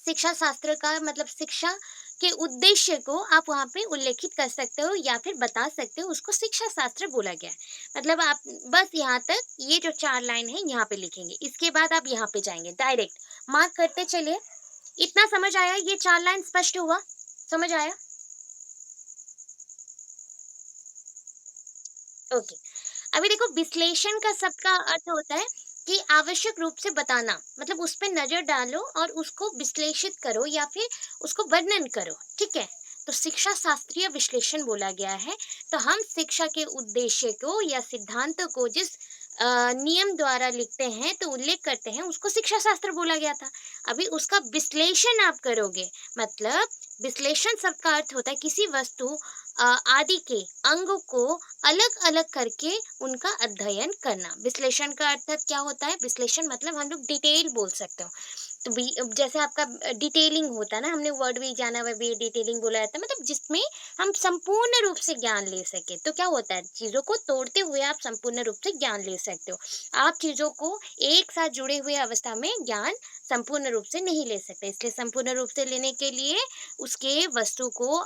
शिक्षा शास्त्र का मतलब शिक्षा के उद्देश्य को आप वहाँ पे उल्लेखित कर सकते हो या फिर बता सकते हो, उसको शिक्षा शास्त्र बोला गया है। मतलब आप बस यहाँ तक ये जो 4 लाइन है यहाँ पे लिखेंगे, इसके बाद आप यहाँ पे जाएंगे, डायरेक्ट मार्क करते चलिए। इतना समझ आया, ये 4 लाइन स्पष्ट हुआ, समझ आया? ओके, अभी देखो विश्लेषण का शब्द का अर्थ होता है कि आवश्यक रूप से बताना, मतलब उस पे नजर डालो और उसको विश्लेषित करो या फिर उसको वर्णन करो, ठीक है। तो शिक्षा शास्त्रीय विश्लेषण बोला गया है। तो हम शिक्षा के उद्देश्य को या सिद्धांत को जिस नियम द्वारा लिखते हैं तो उल्लेख करते हैं, उसको शिक्षा शास्त्र बोला गया था। अभी उसका विश्लेषण आप करोगे, मतलब विश्लेषण शब्द का अर्थ होता है किसी वस्तु आदि के अंगों को अलग अलग करके उनका अध्ययन करना। विश्लेषण का अर्थ क्या होता है, विश्लेषण मतलब हम लोग डिटेल बोल सकते हो तो बी जैसे आपका डिटेलिंग होता है ना, हमने वर्ड भी जाना हुआ बी डिटेलिंग बोला जाता है, मतलब जिसमें हम संपूर्ण रूप से ज्ञान ले सकें। तो क्या होता है, चीज़ों को तोड़ते हुए आप संपूर्ण रूप से ज्ञान ले सकते हो। आप चीज़ों को एक साथ जुड़े हुए अवस्था में ज्ञान संपूर्ण रूप से नहीं ले सकते। इसलिए संपूर्ण रूप से लेने के लिए उसके वस्तु को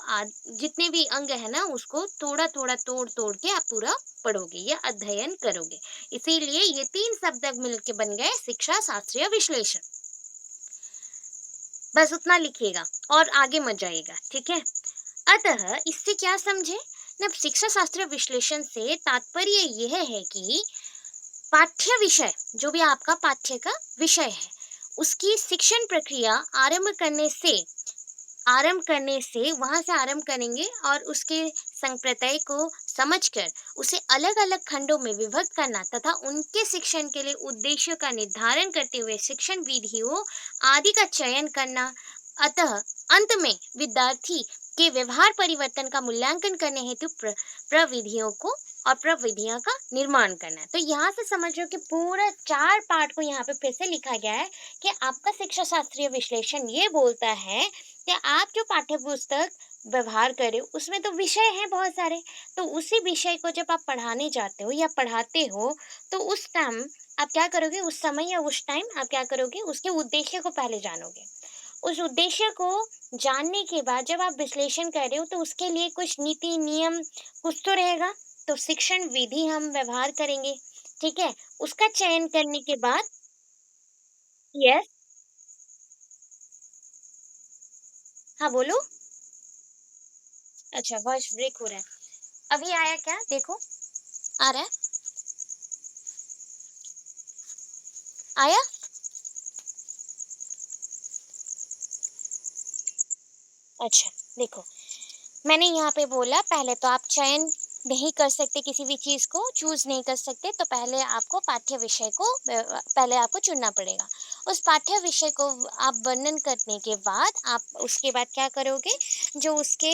जितने भी अंग है ना, उसको थोड़ा-थोड़ा, तोड़-तोड़ के आप पूरा पढ़ोगे या अध्ययन करोगे। इसीलिए ये 3 शब्द अब मिल के बन गए शिक्षा शास्त्रीय विश्लेषण। बस उतना लिखिएगा और आगे मत जाइएगा, ठीक है? अतः इससे क्या समझे? ना, शिक्षा शास्त्रीय विश्लेषण से तात्पर्य यह है कि पाठ्य विषय, जो भी आपका पाठ्य का विषय है, उसकी शिक्षण प्रक्रिया आरंभ करने से वहां से आरंभ करेंगे और उसके संप्रत्यय को समझकर उसे अलग अलग खंडों में विभक्त करना तथा उनके शिक्षण के लिए उद्देश्य का निर्धारण करते हुए शिक्षण विधियों आदि का चयन करना। अतः अंत में विद्यार्थी के व्यवहार परिवर्तन का मूल्यांकन करने हेतु प्रविधियों को और प्रविधियां का निर्माण करना है। तो यहाँ से समझ लो कि पूरा 4 पार्ट को यहाँ पे फिर से लिखा गया है कि आपका शिक्षा शास्त्रीय विश्लेषण ये बोलता है कि आप जो पाठ्य पुस्तक व्यवहार कर रहे हो उसमें तो विषय हैं बहुत सारे। तो उसी विषय को जब आप पढ़ाने जाते हो या पढ़ाते हो, तो उस टाइम आप क्या करोगे, उस समय या उस टाइम आप क्या करोगे, उसके उद्देश्य को पहले जानोगे। उस उद्देश्य को जानने के बाद जब आप विश्लेषण कर रहे हो तो उसके लिए कुछ नीति नियम कुछ तो रहेगा। तो शिक्षण विधि हम व्यवहार करेंगे, ठीक है? उसका चयन करने के बाद यस, हाँ बोलो। अच्छा, वॉइस ब्रेक हो रहा है। अभी आया क्या? देखो, आ रहा है? आया? अच्छा, देखो, मैंने यहाँ पे बोला पहले तो आप चयन नहीं कर सकते, किसी भी चीज़ को चूज़ नहीं कर सकते, तो पहले आपको पाठ्य विषय को पहले आपको चुनना पड़ेगा। उस पाठ्य विषय को आप वर्णन करने के बाद आप उसके बाद क्या करोगे, जो उसके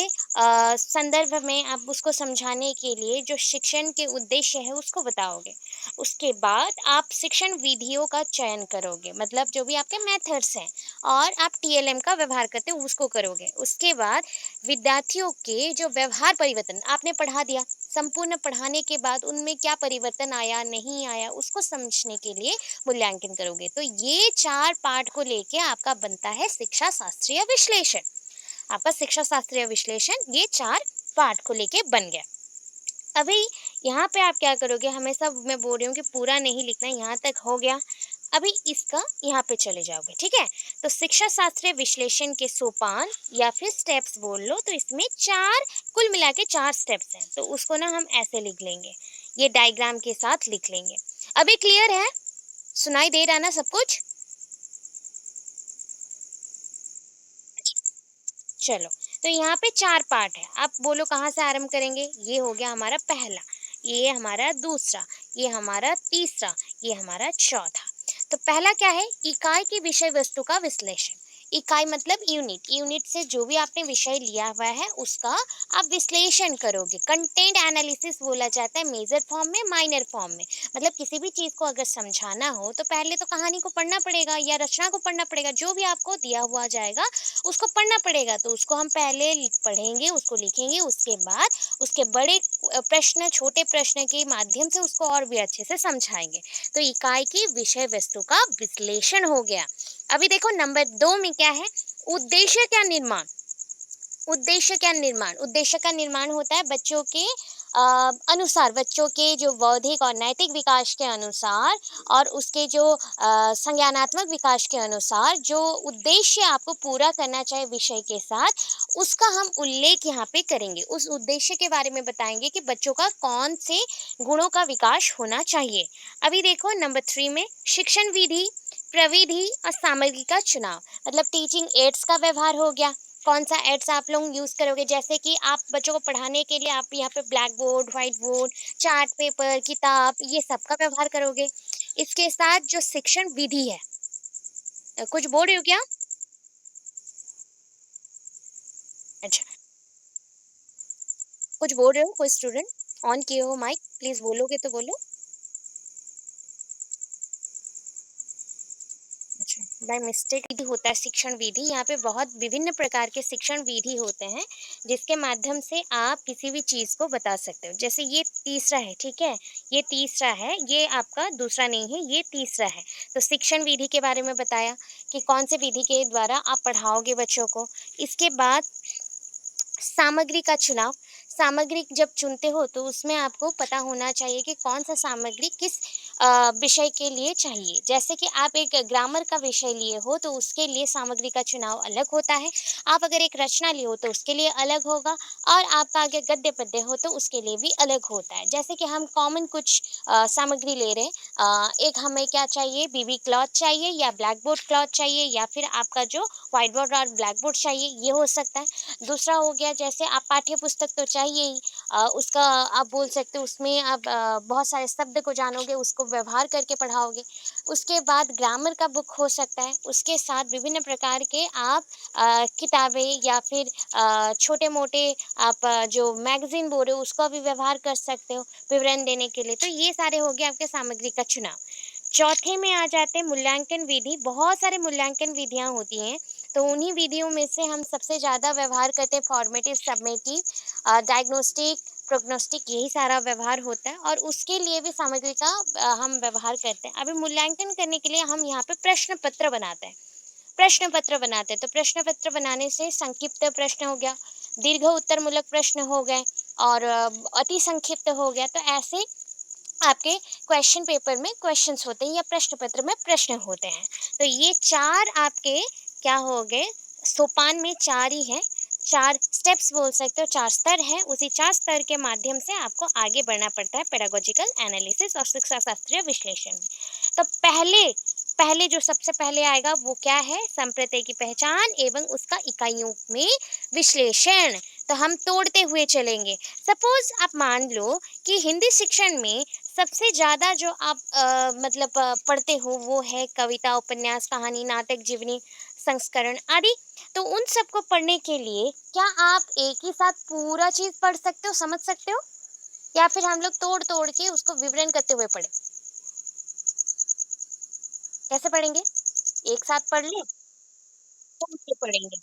संदर्भ में आप उसको समझाने के लिए जो शिक्षण के उद्देश्य है उसको बताओगे। उसके बाद आप शिक्षण विधियों का चयन करोगे, मतलब जो भी आपके मेथड्स हैं और आप टीएलएम का व्यवहार करते हो उसको करोगे। उसके बाद विद्यार्थियों के जो व्यवहार परिवर्तन आपने पढ़ा दिया, संपूर्ण पढ़ाने के बाद उनमें क्या परिवर्तन आया नहीं आया उसको समझने के लिए मूल्यांकन करोगे। तो ये 4 पार्ट को लेके आपका बनता है शिक्षा शास्त्रीय विश्लेषण। आपका शिक्षा शास्त्रीय विश्लेषण ये 4 पार्ट को लेके बन गया। अभी यहाँ पे आप क्या करोगे, हमेशा मैं बोल रही हूँ कि पूरा नहीं लिखना, यहाँ तक हो गया। अभी इसका यहाँ पे चले जाओगे, ठीक है? तो शिक्षा शास्त्रीय विश्लेषण के सोपान या फिर स्टेप्स बोल लो, तो इसमें 4 कुल मिला के 4 स्टेप्स हैं। तो उसको ना हम ऐसे लिख लेंगे, ये डायग्राम के साथ लिख लेंगे। अभी क्लियर है? सुनाई दे रहा है ना सब कुछ? चलो, तो यहाँ पे 4 पार्ट है। आप बोलो कहाँ से आरंभ करेंगे? ये हो गया हमारा पहला, ये हमारा दूसरा, ये हमारा तीसरा, ये हमारा चौथा। तो पहला क्या है? इकाई की विषय वस्तु का विश्लेषण। इकाई मतलब यूनिट, यूनिट से जो भी आपने विषय लिया हुआ है उसका आप विश्लेषण करोगे। कंटेंट एनालिसिस बोला जाता है, मेजर फॉर्म में, माइनर फॉर्म में। मतलब किसी भी चीज़ को अगर समझाना हो तो पहले तो कहानी को पढ़ना पड़ेगा या रचना को पढ़ना पड़ेगा, जो भी आपको दिया हुआ जाएगा उसको पढ़ना पड़ेगा। तो उसको हम पहले पढ़ेंगे, उसको लिखेंगे, उसके बाद उसके बड़े प्रश्न, छोटे प्रश्न के माध्यम से उसको और भी अच्छे से समझाएंगे। तो इकाई की विषय वस्तु का विश्लेषण हो गया। अभी देखो नंबर 2 में क्या है? उद्देश्य क्या निर्माण। उद्देश्य का निर्माण होता है बच्चों के अनुसार, बच्चों के जो बौद्धिक और नैतिक विकास के अनुसार और उसके जो संज्ञानात्मक विकास के अनुसार जो उद्देश्य आपको पूरा करना चाहे विषय के साथ, उसका हम उल्लेख यहाँ पे करेंगे। उस उद्देश्य के बारे में बताएंगे कि बच्चों का कौन से गुणों का विकास होना चाहिए। अभी देखो नंबर 3 में शिक्षण विधि, प्रविधि और सामग्री का चुनाव, मतलब टीचिंग एड्स का व्यवहार हो गया। कौन सा एड्स आप लोग यूज़ करोगे, जैसे कि आप बच्चों को पढ़ाने के लिए आप यहाँ पे black board, white board, chart paper, किताब ये सब का व्यवहार करोगे। इसके साथ जो शिक्षण विधि है, कुछ बोल रहे हो क्या? अच्छा, कुछ बोल रहे हो कोई स्टूडेंट? ऑन किए हो माइक, प्लीज़ बोलोगे तो बोलो। अच्छा, बाय मिस्टेक विधि होता है शिक्षण विधि। यहाँ पे बहुत विभिन्न प्रकार के शिक्षण विधि होते हैं, जिसके माध्यम से आप किसी भी चीज़ को बता सकते हो। जैसे ये तीसरा है, ठीक है? ये तीसरा है, ये आपका दूसरा नहीं है, ये तीसरा है। तो शिक्षण विधि के बारे में बताया कि कौन से विधि के द्वारा आप पढ़ाओगे बच्चों को। इसके बाद सामग्री का चुनाव, सामग्री जब चुनते हो तो उसमें आपको पता होना चाहिए कि कौन-सा सामग्री किस विषय के लिए चाहिए। जैसे कि आप एक ग्रामर का विषय लिए हो तो उसके लिए सामग्री का चुनाव अलग होता है। आप अगर एक रचना लिए हो तो उसके लिए अलग होगा और आपका अगर गद्य-पद्य हो तो उसके लिए भी अलग होता है। जैसे कि हम कॉमन कुछ सामग्री ले रहे हैं, एक हमें क्या चाहिए, बीबी क्लॉथ चाहिए या ब्लैक बोर्ड क्लॉथ चाहिए या फिर आपका जो व्हाइट बोर्ड और ब्लैक बोर्ड चाहिए, ये हो सकता है। दूसरा हो गया जैसे आप पाठ्य पुस्तक तो चाहिए ही, उसका आप बोल सकते हो उसमें आप बहुत सारे शब्द को जानोगे, उसको व्यवहार करके पढ़ाओगे। उसके बाद ग्रामर का बुक हो सकता है, उसके साथ विभिन्न प्रकार के आप किताबें या फिर छोटे-मोटे आप जो मैगज़ीन बोल रहे हो उसका भी व्यवहार कर सकते हो विवरण देने के लिए। तो ये सारे हो गए आपके सामग्री का चुनाव। चौथे में आ जाते हैं मूल्यांकन विधि। बहुत सारे मूल्यांकन विधियाँ होती हैं, तो उन्हीं विधियों में से हम सबसे ज़्यादा व्यवहार करते हैं फॉर्मेटिव, समेटिव, डायग्नोस्टिक, प्रोग्नोस्टिक, यही सारा व्यवहार होता है और उसके लिए भी सामग्री का हम व्यवहार करते हैं। अभी मूल्यांकन करने के लिए हम यहाँ पे प्रश्न पत्र बनाते हैं। प्रश्न पत्र बनाते हैं, तो प्रश्न पत्र बनाने से संक्षिप्त प्रश्न हो गया, दीर्घ उत्तरमूलक प्रश्न हो गए और अति संक्षिप्त हो गया। तो ऐसे आपके क्वेश्चन पेपर में क्वेश्चंस होते हैं या प्रश्न पत्र में प्रश्न होते हैं। तो ये 4 आपके क्या हो गए, सोपान में 4 ही हैं, 4 स्टेप्स बोल सकते हो, 4 स्तर हैं, उसी 4 स्तर के माध्यम से आपको आगे बढ़ना पड़ता है पेडागोजिकल एनालिसिस और शिक्षा शास्त्रीय विश्लेषण में। तो पहले पहले जो सबसे पहले आएगा वो क्या है, संप्रत्यय की पहचान एवं उसका इकाइयों में विश्लेषण। तो हम तोड़ते हुए चलेंगे। सपोज़ आप मान लो कि हिंदी शिक्षण में सबसे ज़्यादा जो आप मतलब पढ़ते हो वो है कविता, उपन्यास, कहानी, नाटक, जीवनी, संस्करण आदि। तो उन सबको पढ़ने के लिए क्या आप एक ही साथ पूरा चीज़ पढ़ सकते हो, समझ सकते हो? या फिर हम लोग तोड़-तोड़ के उसको विवरण करते हुए पढ़ें? कैसे पढ़ेंगे? एक साथ पढ़ लें, तोड़ के पढ़ेंगे।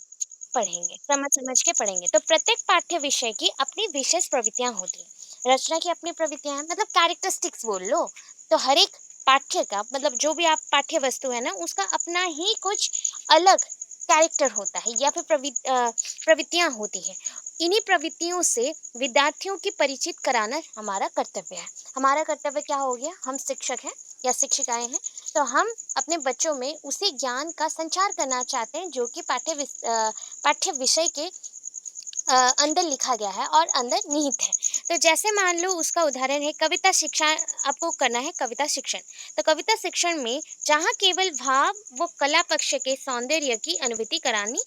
पढ़ेंगे, समझ-समझ के पढ़ेंगे। तो प्रत्येक पाठ्य विषय की अपनी विशेष प्रवृत्तियाँ होती हैं। रचना की अपनी प्रवृत्तियाँ हैं, मतलब कैरेक्टरिस्टिक्स बोल लो। तो हर एक पाठ्य का मतलब जो भी आप पाठ्य वस्तु है ना, उसका अपना ही कुछ अलग कैरेक्टर होता है या फिर प्रवृत्तियाँ होती हैं। इन्हीं प्रवृत्तियों से विद्यार्थियों की परिचित कराना हमारा कर्तव्य है। हमारा कर्तव्य क्या हो गया? हम शिक्षक हैं या शिक्षिकाएँ हैं, तो हम अपने बच्चों में उसी ज्ञान का संचार करना चाहते हैं जो कि पाठ्य विषय के अंदर लिखा गया है और अंदर निहित है। तो जैसे मान लो उसका उदाहरण है कविता शिक्षा, आपको करना है कविता शिक्षण। तो कविता शिक्षण में जहाँ केवल भाव व कला पक्ष के सौंदर्य की अनुभूति करानी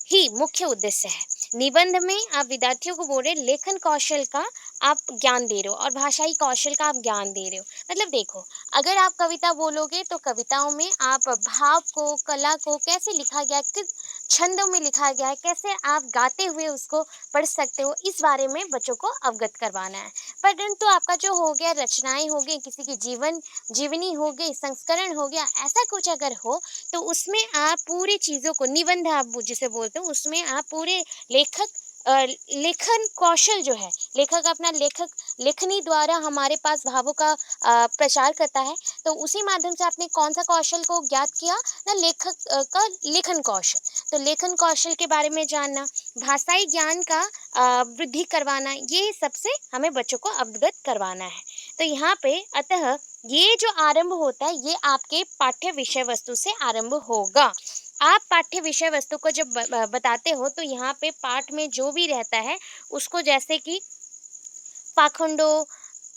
ही मुख्य उद्देश्य है। निबंध में आप विद्यार्थियों को बोल रहे लेखन कौशल का आप ज्ञान दे रहे हो और भाषाई कौशल का आप ज्ञान दे रहे हो। मतलब देखो, अगर आप कविता बोलोगे तो कविताओं में आप भाव को, कला को कैसे लिखा गया, किस छंदों में लिखा गया है, कैसे आप गाते हुए उसको पढ़ सकते हो, इस बारे में बच्चों को अवगत करवाना है। परंतु आपका जो हो गया रचनाएँ हो गई, किसी की जीवनी हो गई, संस्करण हो गया, ऐसा कुछ अगर हो तो उसमें आप पूरी चीज़ों को निबंध आप जिसे बोलते हो उसमें आप पूरे लेखक लेखन कौशल जो है, लेखक अपना लेखनी द्वारा हमारे पास भावों का प्रचार करता है। तो उसी माध्यम से आपने कौन-सा कौशल को ज्ञात किया ना, लेखक का लेखन कौशल। तो लेखन कौशल के बारे में जानना, भाषाई ज्ञान का वृद्धि करवाना, ये सबसे हमें बच्चों को अवगत करवाना है। तो यहाँ पे अतः ये जो आरंभ होता है ये आपके पाठ्य विषय वस्तु से आरंभ होगा। आप पाठ्य विषय वस्तु को जब बताते हो तो यहाँ पे पाठ में जो भी रहता है उसको जैसे कि पाखंडों,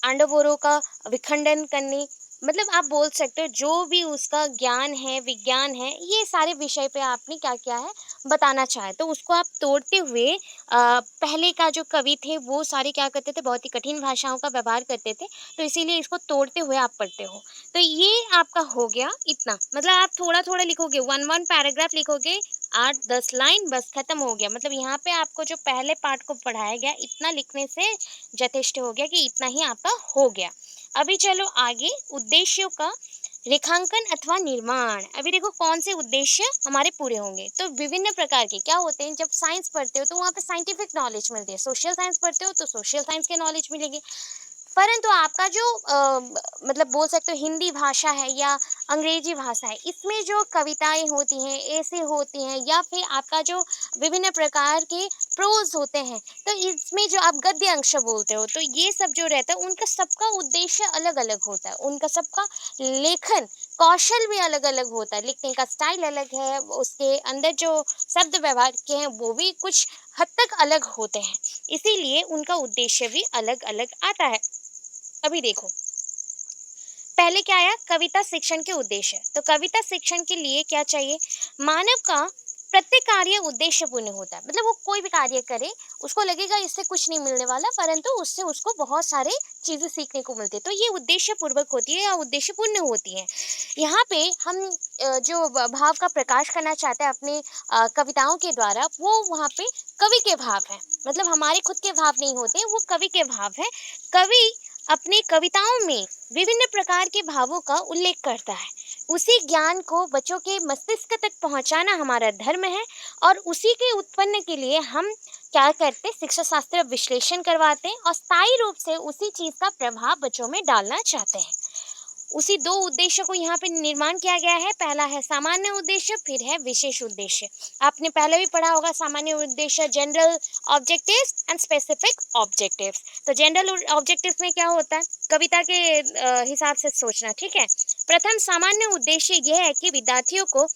आंडवोरों का विखंडन करने, मतलब आप बोल सकते हो जो भी उसका ज्ञान है, विज्ञान है, ये सारे विषय पे आपने क्या किया है, बताना चाहे। तो उसको आप तोड़ते हुए पहले का जो कवि थे वो सारे क्या करते थे, बहुत ही कठिन भाषाओं का व्यवहार करते थे, तो इसीलिए इसको तोड़ते हुए आप पढ़ते हो। तो ये आपका हो गया इतना, मतलब आप थोड़ा-थोड़ा लिखोगे, 1-1 पैराग्राफ लिखोगे, 8-10 लाइन बस खत्म हो गया। मतलब यहाँ पे आपको जो पहले पार्ट को पढ़ाया गया, इतना लिखने से यथेष्ट हो गया कि इतना ही आपका हो गया। अभी चलो आगे उद्देश्यों का रेखांकन अथवा निर्माण, अभी देखो कौन से उद्देश्य हमारे पूरे होंगे, तो विभिन्न प्रकार के क्या होते हैं, जब साइंस पढ़ते हो तो वहाँ पे साइंटिफिक नॉलेज मिलती है, सोशल साइंस पढ़ते हो तो सोशल साइंस के नॉलेज मिलेगी। परंतु आपका जो मतलब बोल सकते हो हिंदी भाषा है या अंग्रेजी भाषा है, इसमें जो कविताएं होती हैं, ऐसे होती हैं, या फिर आपका जो विभिन्न प्रकार के प्रोज होते हैं, तो इसमें जो आप गद्य अंश बोलते हो, तो ये सब जो रहता है उनका सबका उद्देश्य अलग अलग होता है, उनका सबका लेखन कौशल भी अलग अलग होता है, लिखने का स्टाइल अलग है, उसके अंदर जो शब्द व्यवहार के हैं वो भी कुछ हद तक अलग होते हैं, इसीलिए उनका उद्देश्य भी अलग अलग आता है। अभी देखो, पहले क्या आया, कविता शिक्षण के उद्देश्य, तो कविता शिक्षण के लिए क्या चाहिए, मानव का प्रत्येक कार्य उद्देश्यपूर्ण होता है, मतलब वो कोई भी कार्य करे, उसको लगेगा इससे कुछ नहीं मिलने वाला, परंतु उससे उसको बहुत सारे चीजें सीखने को मिलती है, तो ये उद्देश्य पूर्वक होती है या उद्देश्यपूर्ण होती है। यहाँ पे हम जो भाव का प्रकाश करना चाहते हैं अपने कविताओं के द्वारा, वो वहाँ पे कवि के भाव है, मतलब हमारे खुद के भाव नहीं होते, वो कवि के भाव है। कवि अपनी कविताओं में विभिन्न प्रकार के भावों का उल्लेख करता है, उसी ज्ञान को बच्चों के मस्तिष्क तक पहुंचाना हमारा धर्म है, और उसी के उत्पन्न के लिए हम क्या करते, शिक्षा शास्त्र विश्लेषण करवाते हैं और स्थायी रूप से उसी चीज का प्रभाव बच्चों में डालना चाहते हैं। उसी दो उद्देश्य को यहाँ पे निर्माण किया गया है, पहला है सामान्य उद्देश्य, फिर है विशेष उद्देश्य। आपने पहले भी पढ़ा होगा सामान्य उद्देश्य, general objectives and specific objectives. तो जनरल ऑब्जेक्टिव्स में क्या होता है, कविता के हिसाब से सोचना, ठीक है। प्रथम सामान्य उद्देश्य यह है कि विद्यार्थियों को,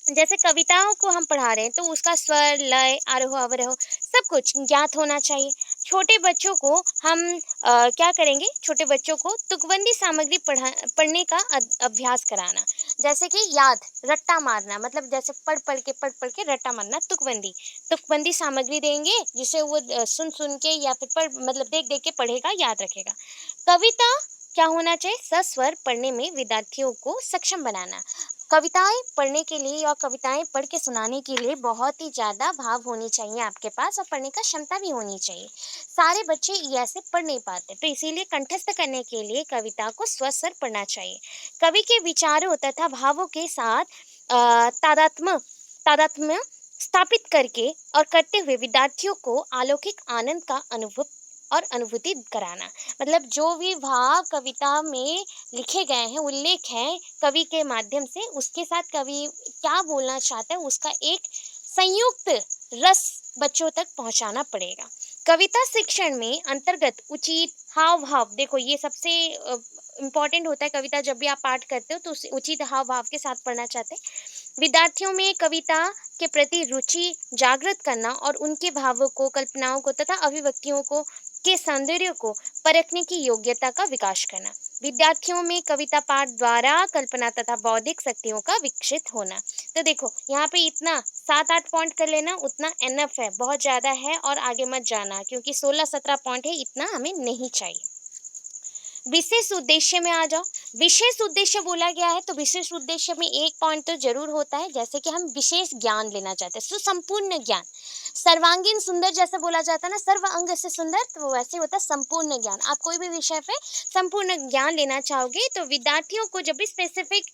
जैसे कविताओं को हम पढ़ा रहे हैं तो उसका स्वर, लय, आरोह अवरोह सब कुछ ज्ञात होना चाहिए। छोटे बच्चों को हम क्या करेंगे, छोटे बच्चों को तुकबंदी सामग्री पढ़ने का अभ्यास कराना, जैसे कि याद, रट्टा मारना, मतलब जैसे पढ़ पढ़ के रट्टा मारना, तुकबंदी, तुकबंदी सामग्री देंगे जिसे वो सुन सुन के या फिर पढ़ मतलब देख देख के पढ़ेगा, याद रखेगा। कविता क्या होना चाहिए, सस्वर पढ़ने में विद्यार्थियों को सक्षम बनाना। कविताएं पढ़ने के लिए और कविताएं पढ़ के सुनाने के लिए बहुत ही ज़्यादा भाव होनी चाहिए आपके पास, और पढ़ने का क्षमता भी होनी चाहिए। सारे बच्चे ये ऐसे पढ़ नहीं पाते, तो इसीलिए कंठस्थ करने के लिए कविता को स्वस्वर पढ़ना चाहिए। कवि के विचारों तथा भावों के साथ तादात्म्य स्थापित करके और करते हुए विद्यार्थियों को अलौकिक आनंद का अनुभव और अनुभूति कराना, मतलब जो भी भाव कविता में लिखे गए हैं, उल्लेख हैं कवि के माध्यम से, उसके साथ कवि क्या बोलना चाहता है उसका एक संयुक्त रस बच्चों तक पहुंचाना पड़ेगा। कविता शिक्षण में अंतर्गत उचित हाव भाव, देखो ये सबसे इम्पोर्टेंट होता है, कविता जब भी आप पाठ करते हो तो उसे उचित हाव भाव के साथ पढ़ना चाहते हैं। विद्यार्थियों में कविता के प्रति रुचि जागृत करना और उनके भावों को, कल्पनाओं को तथा अभिव्यक्तियों को के सौंदर्य को परखने की योग्यता का विकास करना। विद्यार्थियों में कविता पाठ द्वारा कल्पना तथा बौद्धिक शक्तियों का विकसित होना। तो देखो यहाँ पे इतना 7-8 पॉइंट कर लेना, उतना एनफ है, बहुत ज़्यादा है, और आगे मत जाना क्योंकि 16-17 पॉइंट है, इतना हमें नहीं चाहिए। विशेष उद्देश्य में आ जाओ। विशेष उद्देश्य बोला गया है तो विशेष उद्देश्य में एक पॉइंट तो जरूर होता है, जैसे कि हम विशेष ज्ञान लेना चाहते हैं, सुसंपूर्ण ज्ञान, सर्वांगीण सुंदर, जैसे बोला जाता है ना, सर्व अंग से सुंदर, तो वो वैसे होता है संपूर्ण ज्ञान। आप कोई भी विषय पे संपूर्ण ज्ञान लेना चाहोगे तो विद्यार्थियों को जब भी स्पेसिफिक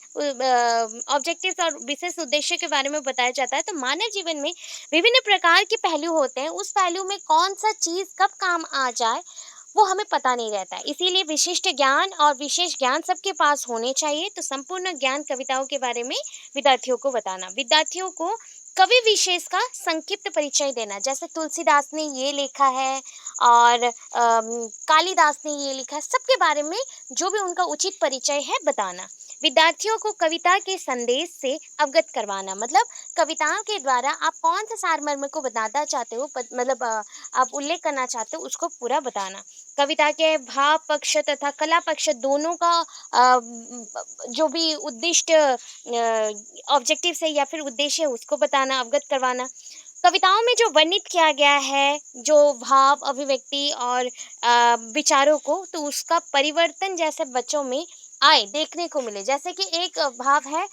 ऑब्जेक्टिव्स और विशेष उद्देश्य के बारे में बताया जाता है, तो मानव जीवन में विभिन्न प्रकार के पहलू होते हैं, उस पहलू में कौन सा चीज कब काम आ जाए वो हमें पता नहीं रहता है, इसीलिए विशिष्ट ज्ञान और विशेष ज्ञान सबके पास होने चाहिए। तो संपूर्ण ज्ञान कविताओं के बारे में विद्यार्थियों को बताना, विद्यार्थियों को कवि विशेष का संक्षिप्त परिचय देना, जैसे तुलसीदास ने ये लिखा है और कालिदास ने ये लिखा है, सबके बारे में जो भी उनका उचित परिचय है बताना। विद्यार्थियों को कविता के संदेश से अवगत करवाना, मतलब कविताओं के द्वारा आप कौन से सारमर्म को बताना चाहते हो, मतलब आप उल्लेख करना चाहते हो उसको पूरा बताना। कविता के भाव पक्ष तथा कला पक्ष दोनों का जो भी उद्दिष्ट ऑब्जेक्टिव है या फिर उद्देश्य है उसको बताना, अवगत करवाना। कविताओं में जो वर्णित किया गया है, जो भाव, अभिव्यक्ति और विचारों को, तो उसका परिवर्तन जैसे बच्चों में आए, देखने को मिले, जैसे कि एक भाव है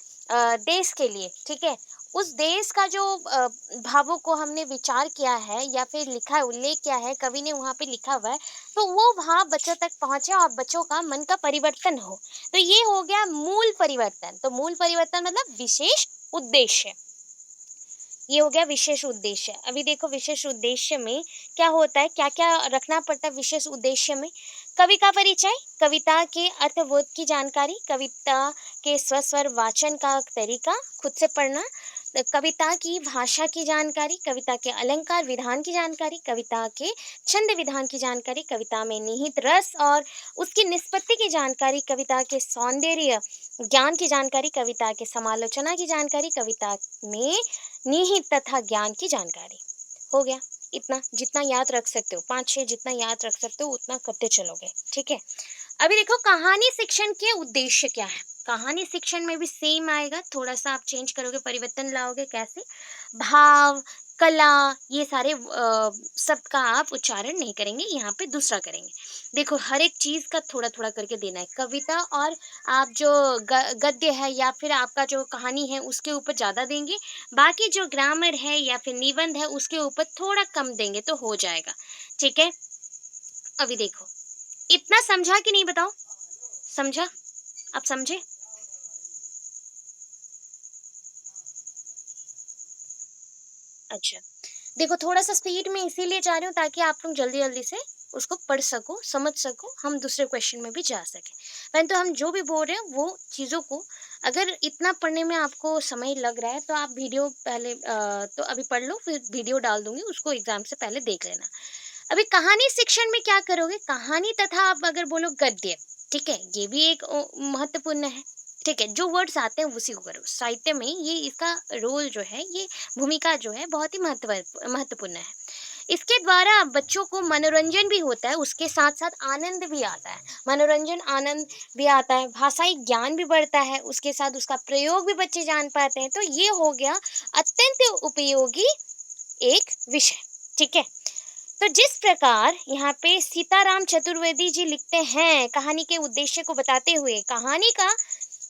देश के लिए, ठीक है, उस देश का जो भावों को हमने विचार किया है या फिर लिखा है, उल्लेख किया है, कवि ने वहाँ पे लिखा हुआ है, तो वो भाव बच्चों तक पहुँचे और बच्चों का मन का परिवर्तन हो। तो ये हो गया मूल परिवर्तन। तो मूल परिवर्तन मतलब विशेष उद्देश्य। ये हो गया विशेष उद्देश्य। अभी देखो विशेष उद्देश्य में क्या होता है, क्या-क्या रखना पड़ता है विशेष उद्देश्य में? कवि का परिचय, कविता के अर्थबोध की जानकारी, कविता के स्व-स्वर वाचन का तरीका, खुद से पढ़ना, कविता की भाषा की जानकारी, कविता के अलंकार विधान की जानकारी, कविता के छंद विधान की जानकारी, कविता में निहित रस और उसकी निष्पत्ति की जानकारी, कविता के सौंदर्य ज्ञान की जानकारी, कविता के समालोचना की जानकारी, कविता में निहित तथा ज्ञान की जानकारी। हो गया इतना, जितना याद रख सकते हो, 5-6 जितना याद रख सकते हो उतना करते चलोगे, ठीक है? अभी देखो कहानी शिक्षण के उद्देश्य क्या है? कहानी शिक्षण में भी सेम आएगा, थोड़ा-सा आप चेंज करोगे, परिवर्तन लाओगे कैसे? भाव, कला ये सारे शब्द का आप उच्चारण नहीं करेंगे, यहाँ पे दूसरा करेंगे। देखो हर एक चीज़ का थोड़ा-थोड़ा करके देना है। कविता और आप जो ग गद्य है या फिर आपका जो कहानी है उसके ऊपर ज़्यादा देंगे, बाकी जो ग्रामर है या फिर निबंध है उसके ऊपर थोड़ा कम देंगे तो हो जाएगा, ठीक है? अभी देखो, इतना समझा कि नहीं बताओ? समझा? आप समझे? अच्छा। देखो थोड़ा-सा स्पीड में इसीलिए जा रही हूँ ताकि आप लोग जल्दी-जल्दी से उसको पढ़ सको, समझ सको, हम दूसरे क्वेश्चन में भी जा सकें। परंतु हम जो भी बोल रहे हैं वो चीज़ों को अगर इतना पढ़ने में आपको समय लग रहा है तो आप वीडियो पहले तो अभी पढ़ लो फिर वीडियो डाल दूँगी उसको एग्ज़ाम से पहले देख लेना। अभी कहानी शिक्षण में क्या करोगे? कहानी तथा आप अगर बोलो गद्य, ठीक है? ये भी एक महत्वपूर्ण है, ठीक है? जो वर्ड्स आते हैं उसी को करो। साहित्य में ये इसका रोल जो है, ये भूमिका जो है बहुत ही महत्वपूर्ण है। इसके द्वारा बच्चों को मनोरंजन भी होता है, उसके साथ-साथ आनंद भी आता है। मनोरंजन, आनंद भी आता है, भाषाई ज्ञान भी बढ़ता है, उसके साथ उसका प्रयोग भी बच्चे जान पाते हैं। तो ये हो गया अत्यंत उपयोगी एक विषय, ठीक है? तो जिस प्रकार यहाँ पे सीताराम चतुर्वेदी जी लिखते हैं कहानी के उद्देश्य को बताते हुए, कहानी का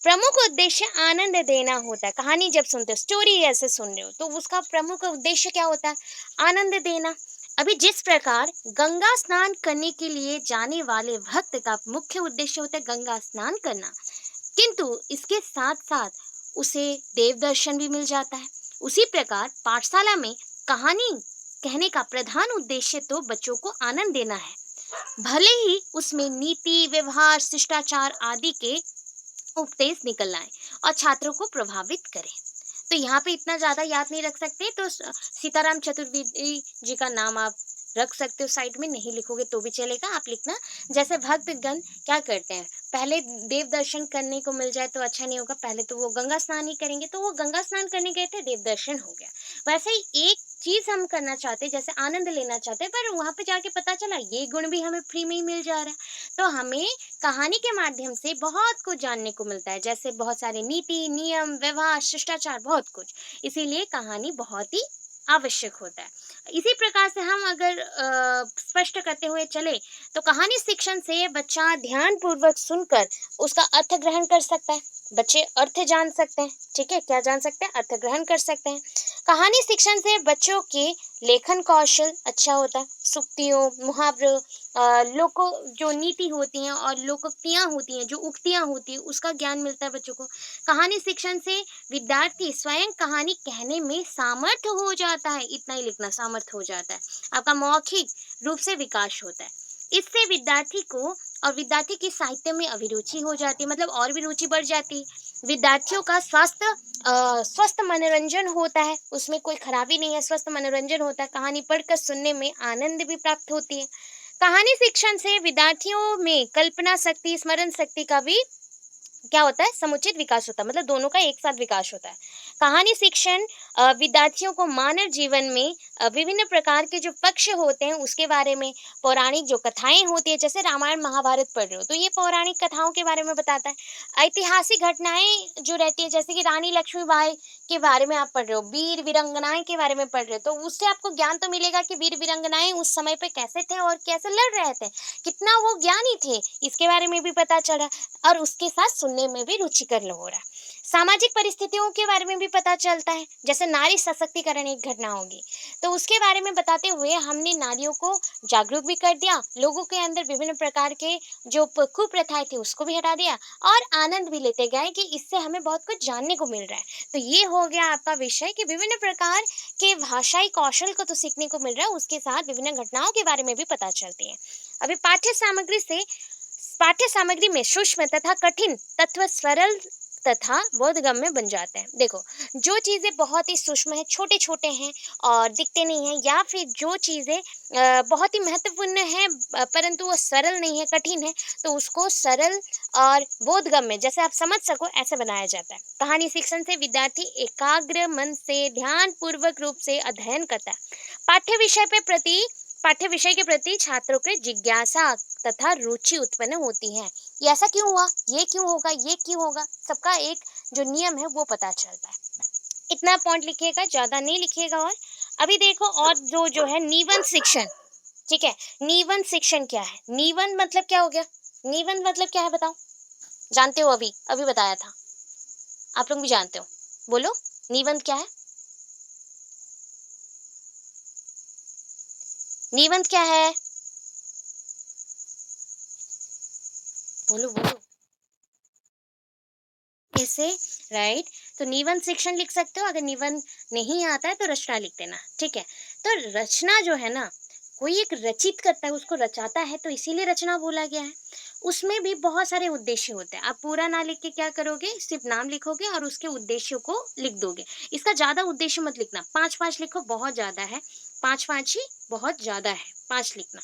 प्रमुख उद्देश्य आनंद देना होता है। कहानी जब सुनते हो, स्टोरी ऐसे सुन रहे हो, तो उसका प्रमुख उद्देश्य क्या होता है? आनंद देना। अभी जिस प्रकार गंगा स्नान करने के लिए जाने वाले भक्त का मुख्य उद्देश्य होता है गंगा स्नान करना, किंतु इसके साथ-साथ उसे देव दर्शन भी मिल जाता है। उसी प्रकार पाठशाला में कहानी कहने का प्रधान उद्देश्य तो बच्चों को आनंद देना है, भले ही उसमें नीति, व्यवहार, शिष्टाचार आदि के उपदेश निकल आए और छात्रों को प्रभावित करे। तो यहाँ पे इतना ज़्यादा याद नहीं रख सकते तो सीताराम चतुर्वेदी जी का नाम आप रख सकते हो साइड में, नहीं लिखोगे तो भी चलेगा, आप लिखना। जैसे भक्तगण क्या करते हैं, पहले देव दर्शन करने को मिल जाए तो अच्छा नहीं होगा, पहले तो वो गंगा स्नान ही करेंगे, तो वो गंगा स्नान करने गए थे, देव दर्शन हो गया। वैसे ही एक चीज़ हम करना चाहते हैं, जैसे आनंद लेना चाहते हैं, पर वहाँ पे जाके पता चला ये गुण भी हमें फ्री में ही मिल जा रहा है। तो हमें कहानी के माध्यम से बहुत कुछ जानने को मिलता है, जैसे बहुत सारे नीति, नियम, व्यवहार, शिष्टाचार बहुत कुछ। इसीलिए कहानी बहुत ही आवश्यक होता है। इसी प्रकार से हम अगर स्पष्ट करते हुए चले तो कहानी शिक्षण से बच्चा ध्यानपूर्वक सुनकर उसका अर्थ ग्रहण कर सकता है। बच्चे अर्थ जान सकते हैं, ठीक है? क्या जान सकते हैं? अर्थ ग्रहण कर सकते हैं। कहानी शिक्षण से बच्चों के लेखन कौशल अच्छा होता है। सूक्तियों, मुहावरों, लोको जो नीति होती हैं और लोकोक्तियाँ होती हैं, जो उक्तियाँ होती हैं, उसका ज्ञान मिलता है बच्चों को। कहानी शिक्षण से विद्यार्थी स्वयं कहानी कहने में सामर्थ हो जाता है, इतना ही लिखना, सामर्थ हो जाता है। आपका मौखिक रूप से विकास होता है। इससे विद्यार्थी को और विद्यार्थी की साहित्य में अभिरुचि हो जाती है, मतलब और भी रुचि बढ़ जाती है। विद्यार्थियों का स्वस्थ मनोरंजन होता है, उसमें कोई खराबी नहीं है, स्वस्थ मनोरंजन होता है, कहानी पढ़कर सुनने में आनंद भी प्राप्त होती है। कहानी शिक्षण से विद्यार्थियों में कल्पना शक्ति, स्मरण शक्ति का भी क्या होता है समुचित विकास होता है, मतलब दोनों का एक साथ विकास होता है। कहानी शिक्षण विद्यार्थियों को मानव जीवन में विभिन्न प्रकार के जो पक्ष होते हैं उसके बारे में, पौराणिक जो कथाएं होती है, जैसे रामायण महाभारत पढ़ रहे हो तो ये पौराणिक कथाओं के बारे में बताता है। ऐतिहासिक घटनाएं जो रहती है जैसे कि रानी लक्ष्मीबाई के बारे में आप पढ़ रहे हो, वीर वीरंगनाएं के बारे में पढ़ रहे हो, तो उससे आपको ज्ञान तो मिलेगा कि वीर वीरंगनाएं उस समय पे कैसे थे और कैसे लड़ रहे थे, कितना वो ज्ञानी थे, इसके बारे में भी पता चला और उसके साथ सुनने में भी रुचिकर हो रहा है। सामाजिक परिस्थितियों के बारे में भी पता चलता है, जैसे नारी सशक्तिकरण एक घटना होगी, तो उसके बारे में बताते हुए हमने नारियों को जागरूक भी कर दिया, लोगों के अंदर विभिन्न प्रकार के जो कुप्रथाएं थी उसको भी हटा दिया और आनंद भी लेते गए कि इससे हमें बहुत कुछ जानने को मिल रहा है। तो ये हो गया आपका विषय कि विभिन्न प्रकार के भाषाई कौशल को तो सीखने को मिल रहा है, उसके साथ विभिन्न घटनाओं के बारे में भी पता चलती है। अभी पाठ्य सामग्री में सूक्ष्म तथा कठिन तत्व सरल तथा बोधगम्य बन जाते हैं। देखो, जो चीज़ें बहुत ही सूक्ष्म हैं, छोटे-छोटे हैं और दिखते नहीं हैं, या फिर जो चीज़ें बहुत ही महत्वपूर्ण हैं परंतु वो सरल नहीं है, कठिन है, तो उसको सरल और बोधगम्य जैसे आप समझ सको ऐसे बनाया जाता है। कहानी शिक्षण से विद्यार्थी एकाग्र मन से ध्यानपूर्वक रूप से अध्ययन करता है। पाठ्य विषय पे प्रति पाठ्य विषय के प्रति छात्रों के जिज्ञासा तथा रुचि उत्पन्न होती है। ये ऐसा क्यों हुआ? ये क्यों होगा? ये क्यों होगा? सबका एक जो नियम है वो पता चलता है। इतना पॉइंट लिखिएगा, ज़्यादा नहीं लिखिएगा। और अभी देखो, और जो है निबंध शिक्षण, ठीक है? निबंध शिक्षण क्या है? निबंध मतलब क्या हो गया? निबंध मतलब क्या है बताओ? जानते हो? अभी अभी बताया था, आप लोग भी जानते हो। बोलो, निबंध क्या है? निबंध क्या है? बोलो बोलो। कैसे? राइट। तो निबंध शिक्षण लिख सकते हो, अगर निबंध नहीं आता है तो रचना लिख देना, ठीक है? तो रचना जो है ना, कोई एक रचित करता है, उसको रचाता है, तो इसीलिए रचना बोला गया है। उसमें भी बहुत सारे उद्देश्य होते हैं। आप पूरा ना लिख के क्या करोगे, सिर्फ नाम लिखोगे और उसके उद्देश्यों को लिख दोगे। इसका ज्यादा उद्देश्य मत लिखना, 5-5 लिखो, बहुत ज्यादा है। 5-5 ही बहुत ज्यादा है, 5 लिखना।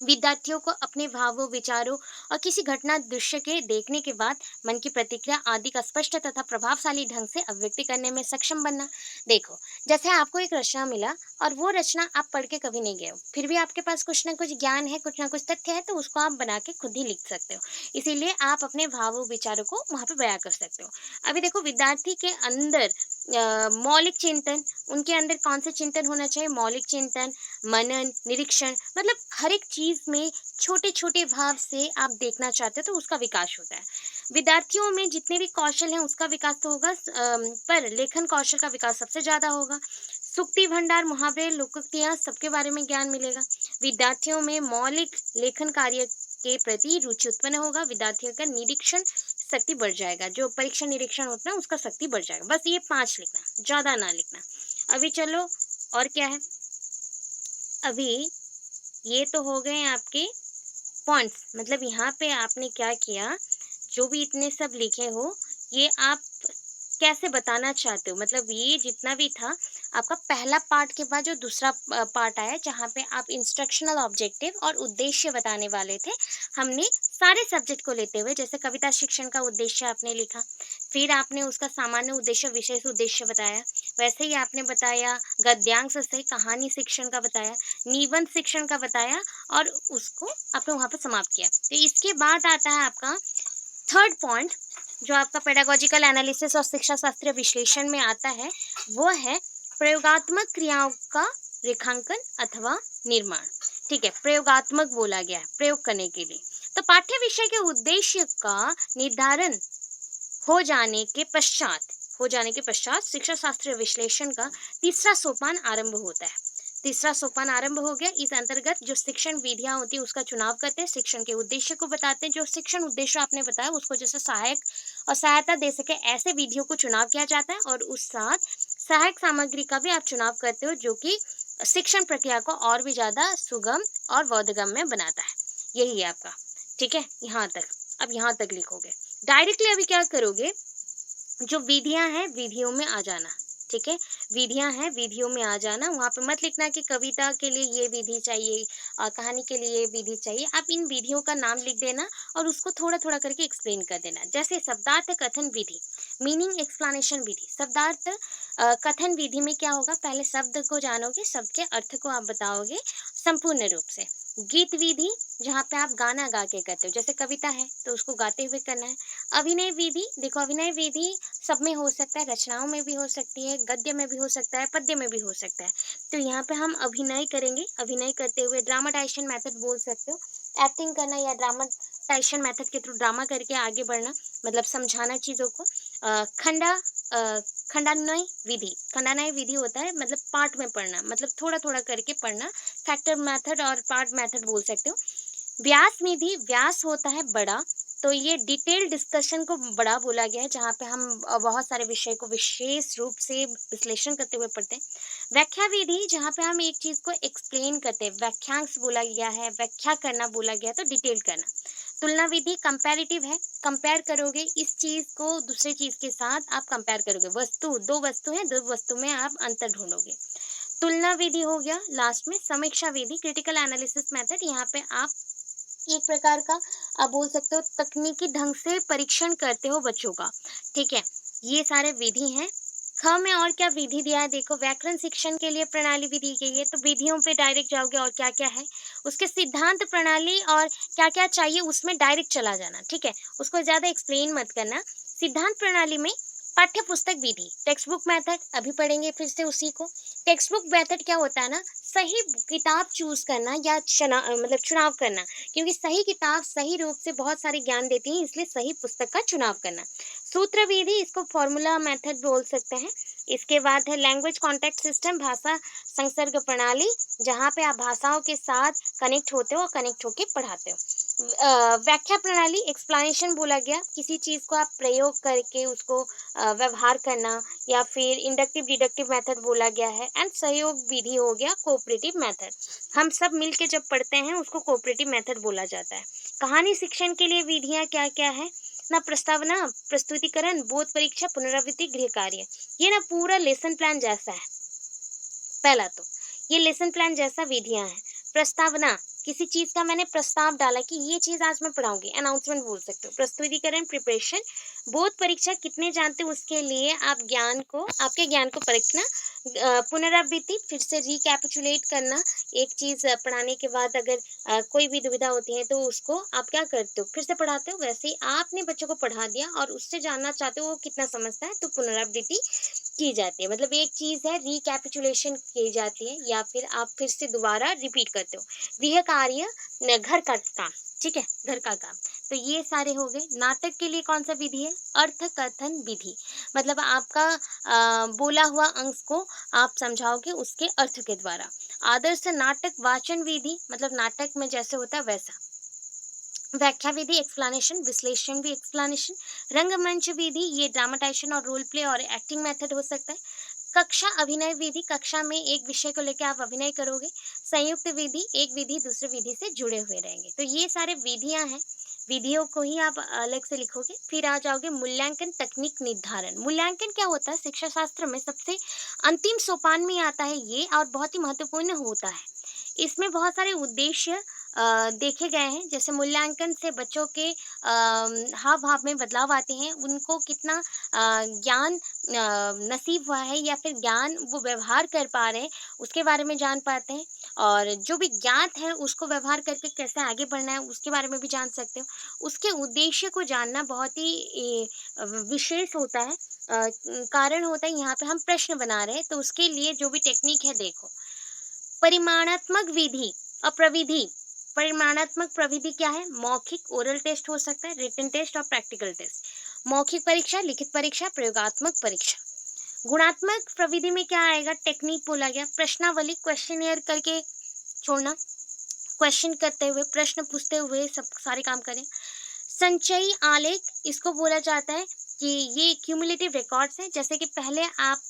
विद्यार्थियों को अपने भावों, विचारों और किसी घटना दृश्य के देखने के बाद मन की प्रतिक्रिया आदि का स्पष्ट तथा प्रभावशाली ढंग से अभिव्यक्ति करने में सक्षम बनना। देखो, जैसे आपको एक रचना मिला और वो रचना आप पढ़ के कभी नहीं गए हो, फिर भी आपके पास कुछ ना कुछ ज्ञान है, कुछ ना कुछ तथ्य है, तो उसको आप बना के खुद ही लिख सकते हो। इसीलिए आप अपने भावों, विचारों को वहाँ पे बयां कर सकते हो। अभी देखो, विद्यार्थी के अंदर मौलिक चिंतन, उनके अंदर कौन से चिंतन होना चाहिए? मौलिक चिंतन, मनन, निरीक्षण, मतलब हर एक चीज में छोटे-छोटे भाव से आप देखना चाहते हो तो उसका विकास होता है। विद्यार्थियों में जितने भी कौशल हैं उसका विकास तो होगा, पर लेखन कौशल का विकास सबसे ज़्यादा होगा। सूक्ति भंडार, मुहावरे, लोकोक्तियाँ सबके बारे में ज्ञान मिलेगा। विद्यार्थियों में मौलिक लेखन कार्य के प्रति रुचि उत्पन्न होगा। विद्यार्थियों का निरीक्षण शक्ति बढ़ जाएगा, जो परीक्षा निरीक्षण होता है उसका शक्ति बढ़ जाएगा। बस ये 5 लिखना, ज़्यादा ना लिखना। अभी चलो, और क्या है? अभी ये तो हो गए आपके पॉइंट्स, मतलब यहाँ पे आपने क्या किया, जो भी इतने सब लिखे हो, ये आप कैसे बताना चाहते हो? मतलब ये जितना भी था, आपका पहला पार्ट के बाद जो दूसरा पार्ट आया, जहाँ पे आप इंस्ट्रक्शनल ऑब्जेक्टिव और उद्देश्य बताने वाले थे, हमने सारे सब्जेक्ट को लेते हुए, जैसे कविता शिक्षण का उद्देश्य आपने लिखा, फिर आपने उसका सामान्य उद्देश्य, विशेष उद्देश्य बताया, वैसे ही आपने बताया गद्यांश से कहानी शिक्षण का बताया, निबंध शिक्षण का बताया और उसको आपने वहाँ पे समाप्त किया। तो इसके बाद आता है आपका थर्ड पॉइंट, जो आपका पेडागोजिकल एनालिसिस और शिक्षा शास्त्रीय विश्लेषण में आता है, वो है प्रयोगात्मक क्रियाओं का रेखांकन अथवा निर्माण। ठीक है, प्रयोगात्मक बोला गया है, प्रयोग करने के लिए। तो पाठ्य विषय के उद्देश्य का निर्धारण हो जाने के पश्चात शिक्षा शास्त्रीय विश्लेषण का तीसरा सोपान आरंभ होता है। तीसरा सोपान आरंभ हो गया। इस अंतर्गत जो शिक्षण विधियां होती है उसका चुनाव करते हैं, शिक्षण के उद्देश्य को बताते हैं, जो शिक्षण उद्देश्य आपने बताया उसको जैसे सहायक और सहायता दे सके ऐसे विधियों को चुनाव किया जाता है, और उस साथ सहायक सामग्री का भी आप चुनाव करते हो, जो कि शिक्षण प्रक्रिया को और भी ज्यादा सुगम और बोधगम्य बनाता है। यही है आपका, ठीक है, यहाँ तक। अब यहाँ तक लिखोगे, डायरेक्टली अभी क्या करोगे, जो विधियां हैं विधियों में आ जाना। ठीक है, विधियां हैं विधियों में आ जाना। वहां पे मत लिखना कि कविता के लिए ये विधि चाहिए और कहानी के लिए ये विधि चाहिए। आप इन विधियों का नाम लिख देना और उसको थोड़ा थोड़ा करके एक्सप्लेन कर देना। जैसे शब्दार्थ कथन विधि, मीनिंग एक्सप्लेनेशन विधि। शब्दार्थ कथन विधि में क्या होगा, पहले शब्द को जानोगे, शब्द के अर्थ को आप बताओगे संपूर्ण रूप से। गीत विधि, जहाँ पे आप गाना गा के करते हो, जैसे कविता है तो उसको गाते हुए करना है। अभिनय विधि, देखो अभिनय विधि सब में हो सकता है, रचनाओं में भी हो सकती है, गद्य में भी हो सकता है, पद्य में भी हो सकता है। तो यहाँ पे हम अभिनय करेंगे, अभिनय करते हुए ड्रामाटाइजेशन मेथड बोल सकते हो, एक्टिंग करना या ड्रामाटाइजेशन मेथड के थ्रू ड्रामा करके आगे बढ़ना, मतलब समझाना चीज़ों को। खंडा खंडान्वय विधि, खंडान्वय विधि होता है मतलब पार्ट में पढ़ना, मतलब थोड़ा-थोड़ा करके पढ़ना, फैक्टर मेथड और पार्ट मेथड बोल सकते हो। व्यास निधि, व्यास होता है बड़ा, तो ये डिटेल डिस्कशन को बड़ा बोला गया है, जहाँ पे हम बहुत सारे विषय को विशेष रूप से विश्लेषण करते हुए पढ़ते हैं। व्याख्या विधि, जहाँ पे हम एक चीज़ को एक्सप्लेन करते हैं, वाक्यांश बोला गया है, व्याख्या करना बोला गया है, तो डिटेल करना। तुलना विधि कंपैरेटिव है, कंपेयर करोगे इस चीज़ को दूसरे चीज़ के साथ, आप कंपेयर करोगे। वस्तु, 2 वस्तु हैं, 2 वस्तु में आप अंतर ढूँढोगे। तुलना विधि हो गया लास्ट में। समीक्षा विधि, क्रिटिकल एनालिसिस मेथड, यहाँ पे आप एक प्रकार का आप बोल सकते हो तकनीकी ढंग से परीक्षण करते हो बच्चों का, ठीक है? ये सारे विधि हैं। ख में और क्या विधि दिया है देखो, व्याकरण शिक्षण के लिए प्रणाली भी दी गई है, तो विधियों पे डायरेक्ट जाओगे और क्या-क्या है। उसके सिद्धांत प्रणाली और क्या-क्या चाहिए उसमें डायरेक्ट चला जाना, ठीक है? उसको ज़्यादा एक्सप्लेन मत करना। सिद्धांत प्रणाली में पाठ्य पुस्तक विधि, टेक्स्ट बुक मेथड अभी पढ़ेंगे फिर से उसी को। टेक्स्ट बुक मेथड क्या होता है ना, सही किताब चूज़ करना या मतलब चुनाव करना, क्योंकि सही किताब सही रूप से बहुत सारे ज्ञान देती है, इसलिए सही पुस्तक का चुनाव करना। सूत्र विधि, इसको फॉर्मूला मेथड बोल सकते हैं। इसके बाद है लैंग्वेज कॉन्टेक्ट सिस्टम, भाषा संसर्ग प्रणाली, जहाँ पे आप भाषाओं के साथ कनेक्ट होते हो और कनेक्ट होके पढ़ाते हो। व्याख्या प्रणाली, एक्सप्लेनेशन बोला गया, किसी चीज़ को आप प्रयोग करके उसको व्यवहार करना, या फिर इंडक्टिव डिडक्टिव मेथड बोला गया है। एंड सहयोग विधि हो गया कोऑपरेटिव मेथड, हम सब मिलके जब पढ़ते हैं उसको कोऑपरेटिव मेथड बोला जाता है। कहानी शिक्षण के लिए विधियाँ क्या क्या है ना, प्रस्तावना, प्रस्तुतिकरण, बोध परीक्षा, पुनरावृत्ति, गृह कार्य, ये ना पूरा लेसन प्लान जैसा है। पहला तो ये लेसन प्लान जैसा विधियां हैं। प्रस्तावना, किसी चीज का मैंने प्रस्ताव डाला कि ये चीज आज मैं पढ़ाऊंगी, अनाउंसमेंट बोल सकते हो। प्रस्तुतिकरण, प्रिपरेशन। बोध परीक्षा, कितने जानते हो उसके लिए आप ज्ञान को, आपके ज्ञान को परखना। पुनरावृत्ति, फिर से रिकैपिचुलेट करना, एक चीज पढ़ाने के बाद अगर कोई भी दुविधा होती है तो उसको आप क्या करते हो, फिर से पढ़ाते हो। वैसे ही आपने बच्चों को पढ़ा दिया और उससे जानना चाहते हो वो कितना समझता है, तो पुनरावृत्ति की जाती है। मतलब एक चीज़ है रिकैपिचुलेशन की जाती है, या फिर आप फिर से दोबारा रिपीट करते हो। गृह कार्य, घर का काम, ठीक है, घर का काम। तो ये सारे हो गए। नाटक के लिए कौन सा विधि है, अर्थ कथन विधि, मतलब आपका बोला हुआ अंश को आप समझाओगे उसके अर्थ के द्वारा। आदर्श नाटक वाचन विधि, मतलब नाटक में जैसे होता है वैसा। व्याख्या विधि, एक्सप्लेनेशन, विश्लेषण भी एक्सप्लेनेशन। रंगमंच विधि, ये ड्रामाटाइजेशन और रोल प्ले और एक्टिंग मेथड हो सकता है। कक्षा अभिनय विधि, कक्षा में एक विषय को लेकर आप अभिनय करोगे। संयुक्त विधि, एक विधि दूसरे विधि से जुड़े हुए रहेंगे। तो ये सारे विधियां हैं, विधियों को ही आप अलग से लिखोगे। फिर आ जाओगे मूल्यांकन तकनीक निर्धारण। मूल्यांकन क्या होता है, शिक्षा शास्त्र में सबसे अंतिम सोपान में आता है ये, और बहुत ही महत्वपूर्ण होता है। इसमें बहुत सारे उद्देश्य देखे गए हैं, जैसे मूल्यांकन से बच्चों के हाव भाव में बदलाव आते हैं, उनको कितना ज्ञान नसीब हुआ है, या फिर ज्ञान वो व्यवहार कर पा रहे हैं, उसके बारे में जान पाते हैं। और जो भी ज्ञात है उसको व्यवहार करके कैसे आगे बढ़ना है उसके बारे में भी जान सकते हो। उसके उद्देश्य को जानना बहुत ही विशेष होता है। कारण होता है, यहाँ पे हम प्रश्न बना रहे हैं तो उसके लिए जो भी टेक्निक है देखो। परिमाणात्मक विधि और प्रविधि। परिमाणात्मक प्रविधि क्या है, मौखिक ओरल टेस्ट हो सकता है, रिटन टेस्ट और प्रैक्टिकल टेस्ट। मौखिक परीक्षा, लिखित परीक्षा, प्रयोगात्मक परीक्षा। गुणात्मक प्रविधि में क्या आएगा, टेक्निक बोला गया, प्रश्नावली, क्वेश्चनियर करके छोड़ना, क्वेश्चन करते हुए, प्रश्न पूछते हुए सब सारे काम करें। संचयी आलेख, इसको बोला जाता है कि ये क्यूमुलेटिव रिकॉर्ड्स हैं, जैसे कि पहले आप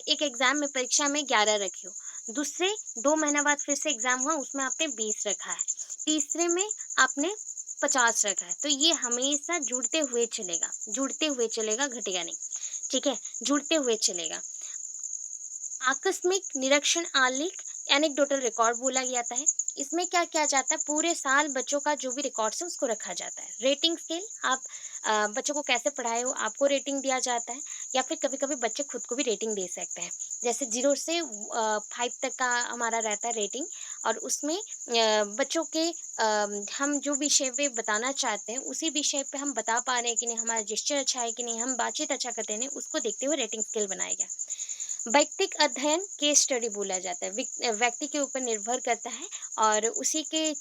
एक एग्जाम में, परीक्षा में 11 रखे हो, दूसरे 2 महीना बाद फिर से एग्जाम हुआ उसमें आपने 20 रखा है, तीसरे में आपने 50 रखा है, तो ये हमेशा जुड़ते हुए चलेगा, घटेगा नहीं, ठीक है, जुड़ते हुए चलेगा। आकस्मिक निरीक्षण आलेख, एनेक्डोटल रिकॉर्ड बोला जाता है। इसमें क्या किया जाता है, पूरे साल बच्चों का जो भी रिकॉर्ड्स है उसको रखा जाता है। रेटिंग स्केल, आप बच्चों को कैसे पढ़ाए हो आपको रेटिंग दिया जाता है, या फिर कभी कभी बच्चे खुद को भी रेटिंग दे सकते हैं। जैसे 0 से 5 तक का हमारा रहता है रेटिंग, और उसमें बच्चों के हम जो विषय पे बताना चाहते हैं उसी विषय पे हम बता पा रहे हैं कि नहीं, हमारा जेस्चर अच्छा है कि नहीं, हम बातचीत अच्छा करते हैं नहीं, उसको देखते हुए रेटिंग स्केल बनाया गया। व्यक्तिक अध्ययन केस स्टडी बोला जाता है। व्यक्ति के ऊपर निर्भर करता है और उसी के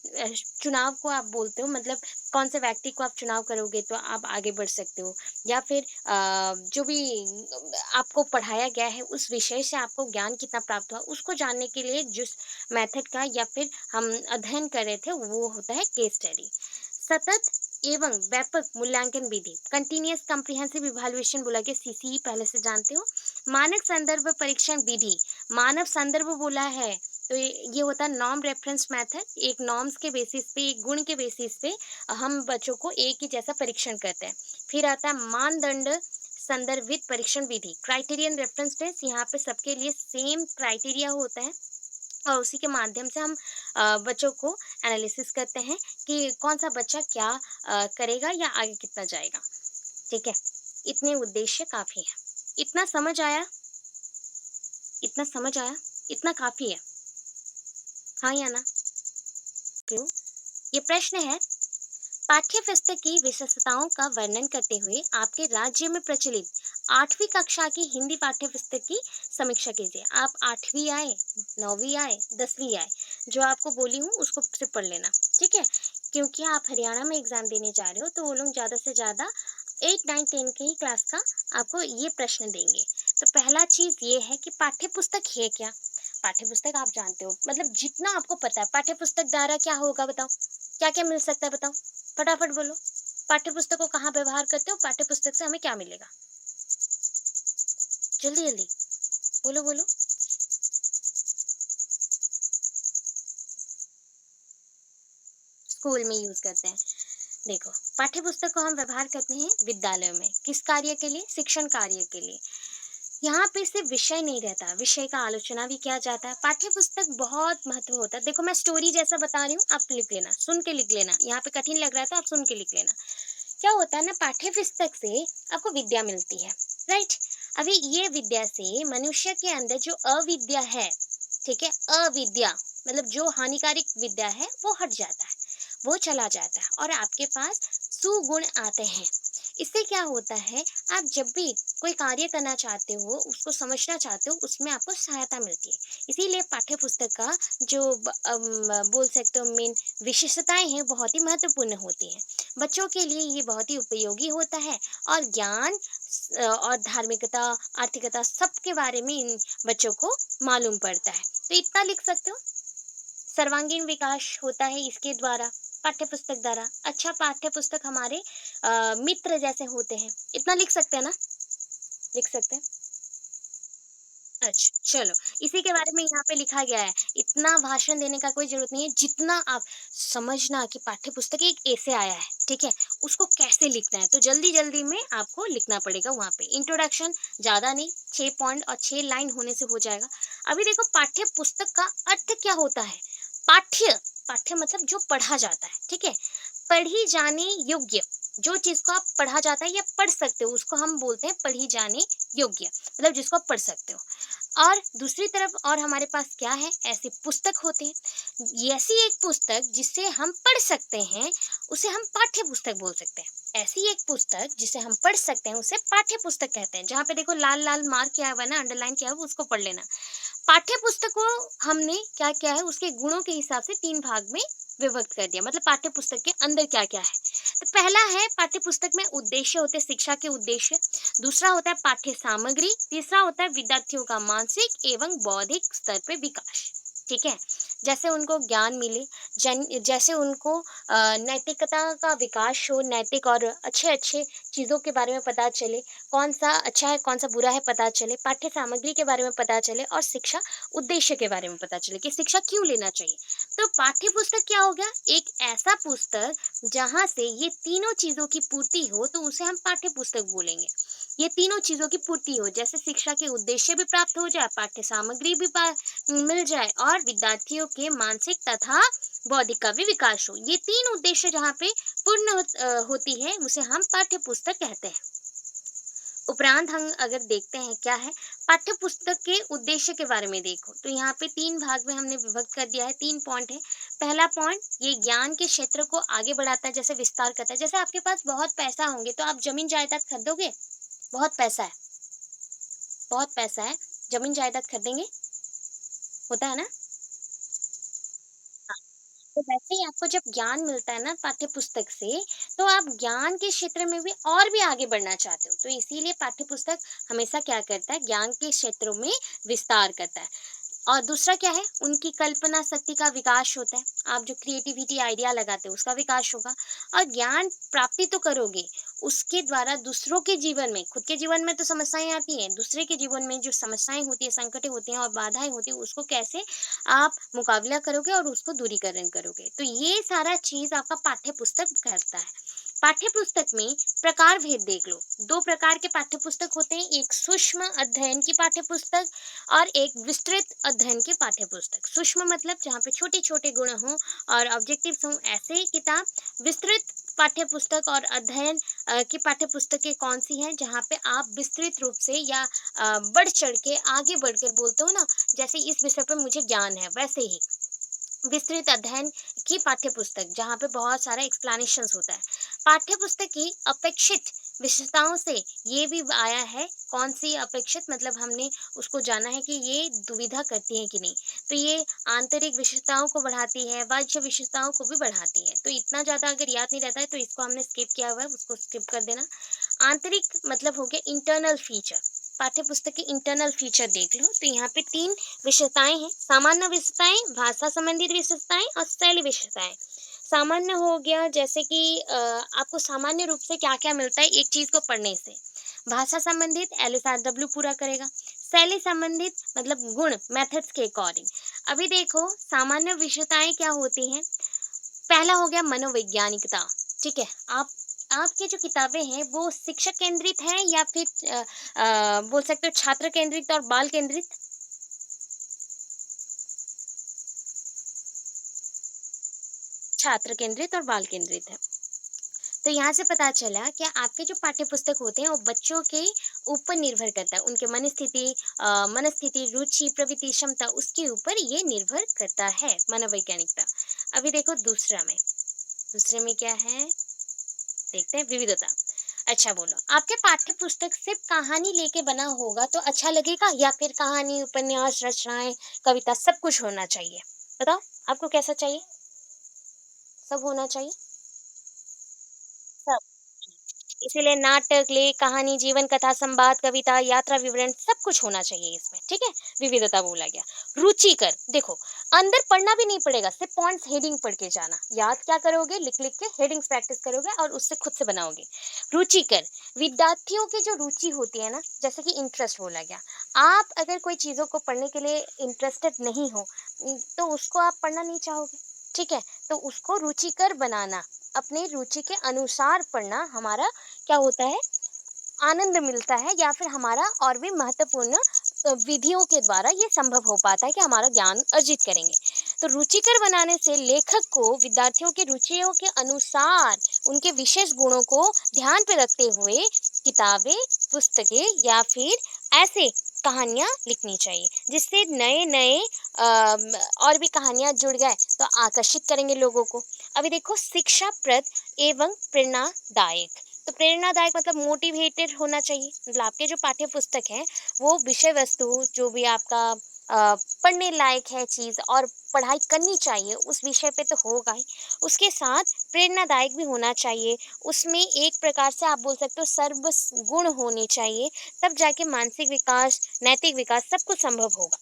चुनाव को आप बोलते हो, मतलब कौन से व्यक्ति को आप चुनाव करोगे तो आप आगे बढ़ सकते हो, या फिर जो भी आपको पढ़ाया गया है उस विषय से आपको ज्ञान कितना प्राप्त हुआ उसको जानने के लिए जिस मेथड का या फिर हम अध्ययन कर रहे थे वो होता है केस स्टडी। सतत एवं व्यापक मूल्यांकन विधि, कंटिन्यूअस कम्प्रिहेंसिव इवैल्यूएशन बोला गया, सीसीई पहले से जानते हो। मानक संदर्भ परीक्षण विधि, मानव संदर्भ बोला है तो ये होता है नॉर्म रेफरेंस मेथड। एक नॉर्म्स के बेसिस पे, एक गुण के बेसिस पे हम बच्चों को एक ही जैसा परीक्षण करते हैं। फिर आता है मानदंड संदर्भित परीक्षण विधि, क्राइटेरियन रेफरेंस टेस्ट, यहाँ पे सबके लिए सेम क्राइटेरिया होता है और उसी के माध्यम से हम बच्चों को एनालिसिस करते हैं कि कौन सा बच्चा क्या करेगा या आगे कितना जाएगा। ठीक है, इतने उद्देश्य काफ़ी है। इतना समझ आया? इतना समझ आया? इतना काफ़ी है, हाँ या ना? क्यों? ये प्रश्न है, पाठ्य पुस्तक की विशेषताओं का वर्णन करते हुए आपके राज्य में प्रचलित 8वीं कक्षा की हिंदी पाठ्य पुस्तक की समीक्षा कीजिए। आप 8वीं आए, 9वीं आए, 10वीं आए, जो आपको बोली हूँ उसको से पढ़ लेना, ठीक है? क्योंकि आप हरियाणा में एग्जाम देने जा रहे हो तो वो लोग ज़्यादा से ज़्यादा 8, 9, 10 के ही क्लास का आपको ये प्रश्न देंगे। तो पहला चीज़ ये है कि पाठ्य पुस्तक है क्या? पाठ्य पुस्तक आप जानते हो, मतलब जितना आपको पता है पाठ्य पुस्तक द्वारा क्या होगा बताओ? क्या क्या मिल सकता है बताओ? फटाफट बोलो। पाठ्य पुस्तक को कहाँ व्यवहार करते हो? पाठ्य पुस्तक से हमें क्या मिलेगा? जल्दी जल्दी बोलो बोलो। स्कूल में यूज करते हैं। देखो, पाठ्य पुस्तक को हम व्यवहार करते हैं विद्यालयों में, किस कार्य के लिए? शिक्षण कार्य के लिए। यहाँ पे सिर्फ विषय नहीं रहता, विषय का आलोचना भी किया जाता है। पाठ्य पुस्तक बहुत महत्व होता है। देखो मैं स्टोरी जैसा बता रही हूँ, आप लिख लेना, सुन के लिख लेना। यहाँ पे कठिन लग रहा है तो आप सुन के लिख लेना। क्या होता है ना, पाठ्य पुस्तक से आपको विद्या मिलती है, राइट? अभी ये विद्या से मनुष्य के अंदर जो अविद्या है, ठीक है, अविद्या मतलब जो हानिकारक विद्या है वो हट जाता है, वो चला जाता है और आपके पास सुगुण आते हैं। इससे क्या होता है, आप जब भी कोई कार्य करना चाहते हो, उसको समझना चाहते हो, उसमें आपको सहायता मिलती है। इसीलिए पाठ्य पुस्तक का जो बोल सकते हो मेन विशेषताएं हैं बहुत ही महत्वपूर्ण होती हैं। बच्चों के लिए ये बहुत ही उपयोगी होता है और ज्ञान और धार्मिकता, आर्थिकता सबके बारे में इन बच्चों को मालूम पड़ता है। तो इतना लिख सकते हो। सर्वांगीण विकास होता है इसके द्वारा, पाठ्य पुस्तक द्वारा। अच्छा पाठ्य पुस्तक हमारे मित्र जैसे होते हैं, इतना लिख सकते हैं ना? लिख सकते हैं। अच्छा, चलो, इसी के बारे में यहाँ पे लिखा गया है। इतना भाषण देने का कोई ज़रूरत नहीं है, जितना आप समझना कि पाठ्य पुस्तक एक ऐसे आया है, ठीक है? उसको कैसे लिखना है, तो जल्दी-जल्दी में आपको लिखना पड़ेगा वहाँ पे। इंट्रोडक्शन ज़्यादा नहीं, 6 पॉइंट और 6 लाइन होने से हो जाएगा। अभी देखो पाठ्य पुस्तक का अर्थ क्या होता है? पाठ्य, पाठ्य मतलब जो पढ़ा जाता है, ठीक है? पढ़ी जाने योग्य, जो चीज़ को आप पढ़ा जाता है या पढ़ सकते हो, उसको हम बोलते हैं पढ़ी जाने योग्य, मतलब जिसको आप पढ़ सकते हो। और दूसरी तरफ और हमारे पास क्या है, ऐसी पुस्तक होते हैं। ऐसी एक पुस्तक जिसे हम पढ़ सकते हैं उसे हम पाठ्य पुस्तक बोल सकते हैं। ऐसी एक पुस्तक जिसे हम पढ़ सकते हैं उसे पाठ्य पुस्तक कहते हैं। जहाँ पे देखो लाल लाल मार्क किया हुआ है ना, अंडरलाइन किया हुआ है, उसको पढ़ लेना। पाठ्य पुस्तक को हमने क्या किया है, उसके गुणों के हिसाब से 3 भाग में विभक्त कर दिया, मतलब पाठ्य पुस्तक के अंदर क्या-क्या है। तो पहला है पाठ्य पुस्तक में उद्देश्य होते हैं, शिक्षा के उद्देश्य। दूसरा होता है पाठ्य सामग्री, तीसरा होता है विद्यार्थियों का मानसिक एवं बौद्धिक स्तर पे विकास। ठीक है? जैसे उनको ज्ञान मिले, जैसे उनको नैतिकता का विकास हो, नैतिक और अच्छे-अच्छे चीज़ों के बारे में पता चले, कौन-सा अच्छा है, कौन-सा बुरा है पता चले, पाठ्य सामग्री के बारे में पता चले और शिक्षा उद्देश्य के बारे में पता चले कि शिक्षा क्यों लेना चाहिए। तो पाठ्य पुस्तक क्या हो गया? एक ऐसा पुस्तक जहाँ से ये तीनों चीज़ों की पूर्ति हो तो उसे हम पाठ्य पुस्तक बोलेंगे। ये तीनों चीज़ों की पूर्ति हो, जैसे शिक्षा के उद्देश्य भी प्राप्त हो जाए, पाठ्य सामग्री भी मिल जाए और विद्यार्थियों के मानसिक तथा बौद्धिक का भी विकास हो। ये 3 उद्देश्य जहाँ पे पूर्ण होती है उसे हम पाठ्य पुस्तक कहते हैं। उपरांत हम अगर देखते हैं क्या है, पाठ्य पुस्तक के उद्देश्य के बारे में देखो तो यहाँ पे 3 भाग में हमने विभक्त कर दिया है, 3 पॉइंट है। पहला पॉइंट, ये ज्ञान के क्षेत्र को आगे बढ़ाता है, जैसे विस्तार करता है। जैसे आपके पास बहुत पैसा होंगे तो आप जमीन जायदाद खरीदोगे? बहुत पैसा है, बहुत पैसा है, ज़मीन जायदाद खरीदेंगे? होता है ना? हाँ, तो वैसे ही आपको जब ज्ञान मिलता है ना पाठ्य पुस्तक से, तो आप ज्ञान के क्षेत्र में भी और भी आगे बढ़ना चाहते हो। तो इसीलिए पाठ्य पुस्तक हमेशा क्या करता है, ज्ञान के क्षेत्रों में विस्तार करता है। और दूसरा क्या है, उनकी कल्पना शक्ति का विकास होता है। आप जो क्रिएटिविटी आइडिया लगाते हो उसका विकास होगा और ज्ञान प्राप्ति तो करोगे, उसके द्वारा दूसरों के जीवन में, खुद के जीवन में तो समस्याएँ आती हैं, दूसरे के जीवन में जो समस्याएँ होती हैं, संकटें होती हैं और बाधाएँ होती हैं, उसको कैसे आप मुकाबला करोगे और उसको दूरीकरण करोगे। तो ये सारा चीज़ आपका पाठ्य पुस्तक करता है। पाठ्य पुस्तक में प्रकार भेद देख लो। 2 प्रकार के पाठ्य पुस्तक होते हैं, एक सूक्ष्म अध्ययन की पाठ्य पुस्तक और एक विस्तृत अध्ययन की पाठ्य पुस्तक। सूक्ष्म मतलब जहाँ पे छोटे-छोटे गुण हों और ऑब्जेक्टिव्स हों, ऐसे किताब। विस्तृत पाठ्य पुस्तक और अध्ययन की पाठ्य पुस्तकें कौन-सी हैं, जहाँ पे आप विस्तृत रूप से या बढ़ चढ़ के आगे बढ़कर बोलते हो ना, जैसे इस विषय पे मुझे ज्ञान है, वैसे ही। विस्तृत अध्ययन की पाठ्य पुस्तक जहाँ पे बहुत सारा एक्सप्लेनेशंस होता है। पाठ्य पुस्तक की अपेक्षित विशेषताओं से ये भी आया है, कौन सी अपेक्षित मतलब हमने उसको जाना है कि ये दुविधा करती है कि नहीं। तो ये आंतरिक विशेषताओं को बढ़ाती है, बाह्य विशेषताओं को भी बढ़ाती है। तो इतना ज़्यादा अगर याद नहीं रहता है तो इसको हमने स्किप किया हुआ है, उसको स्किप कर देना। आंतरिक मतलब हो गया इंटरनल फीचर। पाठ्य पुस्तक के इंटरनल फीचर देख लो, तो यहाँ पे 3 विशेषताएँ हैं, सामान्य विशेषताएँ, भाषा संबंधित विशेषताएँ और शैली विशेषताएँ। सामान्य हो गया जैसे कि आपको सामान्य रूप से क्या-क्या मिलता है एक चीज़ को पढ़ने से। भाषा संबंधित एलएसआरडब्ल्यू पूरा करेगा। शैली संबंधित मतलब गुण मेथड्स के अकॉर्डिंग। अभी देखो सामान्य विशेषताएँ क्या होती हैं, पहला हो गया मनोवैज्ञानिकता, ठीक है? आपकी जो किताबें हैं वो शिक्षक केंद्रित हैं या फिर बोल सकते हो छात्र केंद्रित और बाल केंद्रित? छात्र केंद्रित और बाल केंद्रित है। तो यहाँ से पता चला कि आपके जो पाठ्य पुस्तक होते हैं वो बच्चों के ऊपर निर्भर करता है, उनके मनस्थिति, रुचि, प्रवृत्ति, क्षमता उसके ऊपर ये निर्भर करता है, मनोवैज्ञानिकता। अभी देखो दूसरे में क्या है? देखते हैं विविधता। अच्छा बोलो, आपके पाठ्य पुस्तक सिर्फ कहानी लेके बना होगा तो अच्छा लगेगा या फिर कहानी, उपन्यास, रचनाएँ, कविता सब कुछ होना चाहिए? बताओ, आपको कैसा चाहिए? सब होना चाहिए? सब। इसीलिए नाटक, लेख, कहानी, जीवन कथा, संवाद, कविता, यात्रा विवरण सब कुछ होना चाहिए इसमें, ठीक है? विविधता बोला गया। रुचिकर, देखो अंदर पढ़ना भी नहीं पड़ेगा, सिर्फ पॉइंट्स हेडिंग पढ़ के जाना। याद क्या करोगे? लिख-लिख के हेडिंग्स प्रैक्टिस करोगे और उससे खुद से बनाओगे। रुचिकर, विद्यार्थियों की जो रुचि होती है ना, जैसे कि इंटरेस्ट बोला गया। आप अगर कोई चीज़ों को पढ़ने के लिए इंटरेस्टेड नहीं हो तो उसको आप पढ़ना नहीं चाहोगे, ठीक है? तो उसको रुचिकर बनाना, अपने रुचि के अनुसार पढ़ना हमारा क्या होता है, आनंद मिलता है या फिर हमारा और भी महत्वपूर्ण विधियों के द्वारा ये संभव हो पाता है कि हमारा ज्ञान अर्जित करेंगे। तो रुचिकर बनाने से लेखक को विद्यार्थियों की रुचियों के अनुसार उनके विशेष गुणों को ध्यान पे रखते हुए किताबें, पुस्तकें या फिर ऐसे कहानियाँ लिखनी चाहिए जिससे नए-नए और भी कहानियाँ जुड़ जाए तो आकर्षित करेंगे लोगों को। अभी देखो शिक्षाप्रद एवं प्रेरणादायक। तो प्रेरणादायक मतलब मोटिवेटेड होना चाहिए, मतलब आपके जो पाठ्य पुस्तक हैं वो विषय वस्तु जो भी आपका पढ़ने लायक है चीज़ और पढ़ाई करनी चाहिए उस विषय पे तो होगा ही, उसके साथ प्रेरणादायक भी होना चाहिए। उसमें एक प्रकार से आप बोल सकते हो सर्व गुण होने चाहिए, तब जाके मानसिक विकास, नैतिक विकास सब कुछ संभव होगा।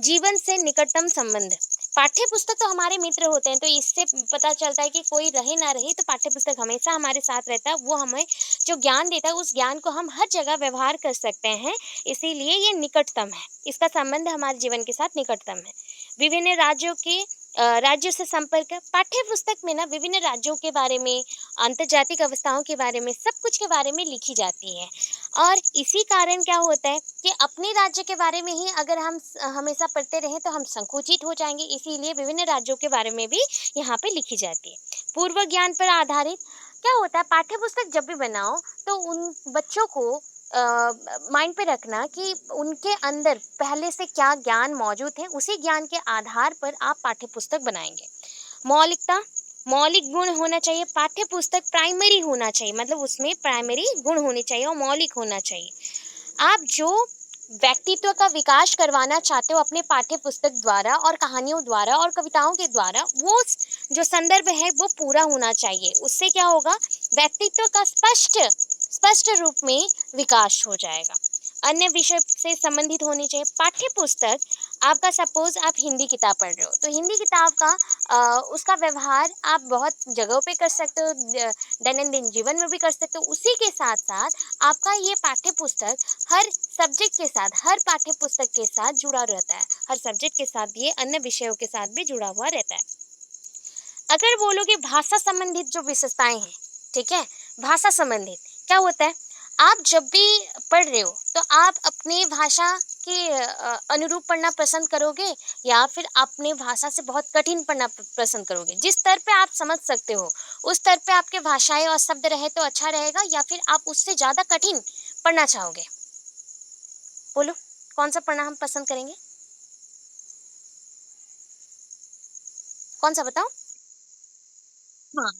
जीवन से निकटतम संबंध, पाठ्य पुस्तक तो हमारे मित्र होते हैं, तो इससे पता चलता है कि कोई रहे ना रहे तो पाठ्य पुस्तक हमेशा हमारे साथ रहता है, वो हमें जो ज्ञान देता है उस ज्ञान को हम हर जगह व्यवहार कर सकते हैं, इसीलिए ये निकटतम है, इसका संबंध हमारे जीवन के साथ निकटतम है। विभिन्न राज्यों से संपर्क, पाठ्य पुस्तक में ना विभिन्न राज्यों के बारे में, अंतर्जातीय अवस्थाओं के बारे में, सब कुछ के बारे में लिखी जाती है। और इसी कारण क्या होता है कि अपने राज्य के बारे में ही अगर हम हमेशा पढ़ते रहें तो हम संकुचित हो जाएँगे, इसीलिए विभिन्न राज्यों के बारे में भी यहाँ पे लिखी जाती है। पूर्व ज्ञान पर आधारित क्या होता है, पाठ्य पुस्तक जब भी बनाओ तो उन बच्चों को माइंड पे रखना कि उनके अंदर पहले से क्या ज्ञान मौजूद है, उसी ज्ञान के आधार पर आप पाठ्य पुस्तक बनाएँगे। मौलिकता, मौलिक गुण होना चाहिए, पाठ्य पुस्तक प्राइमरी होना चाहिए, मतलब उसमें प्राइमरी गुण होने चाहिए और मौलिक होना चाहिए। आप जो व्यक्तित्व का विकास करवाना चाहते हो अपने पाठ्य पुस्तक द्वारा और कहानियों द्वारा और कविताओं के द्वारा, वो जो संदर्भ है वो पूरा होना चाहिए। उससे क्या होगा, व्यक्तित्व का स्पष्ट स्पष्ट रूप में विकास हो जाएगा। अन्य विषय से संबंधित होनी चाहिए पाठ्य पुस्तक। आपका सपोज आप हिंदी किताब पढ़ रहे हो, तो हिंदी किताब का उसका व्यवहार आप बहुत जगहों पे कर सकते हो, दैनंदिन जीवन में भी कर सकते हो। उसी के साथ साथ आपका ये पाठ्य पुस्तक हर सब्जेक्ट के साथ, हर पाठ्य पुस्तक के साथ जुड़ा रहता है, हर सब्जेक्ट के साथ ये अन्य विषयों के साथ भी जुड़ा हुआ रहता है। अगर बोलोगे भाषा संबंधित जो विशेषताएं हैं, ठीक है, भाषा संबंधित क्या होता है, आप जब भी पढ़ रहे हो तो आप अपने भाषा के अनुरूप पढ़ना पसंद करोगे, या फिर अपने भाषा से बहुत कठिन पढ़ना पसंद करोगे। जिस स्तर पे आप समझ सकते हो उस स्तर पे आपके भाषाएं और शब्द रहे तो अच्छा रहेगा, या फिर आप उससे ज्यादा कठिन पढ़ना चाहोगे। बोलो, कौन सा पढ़ना हम पसंद करेंगे, कौन सा बताओ। हाँ,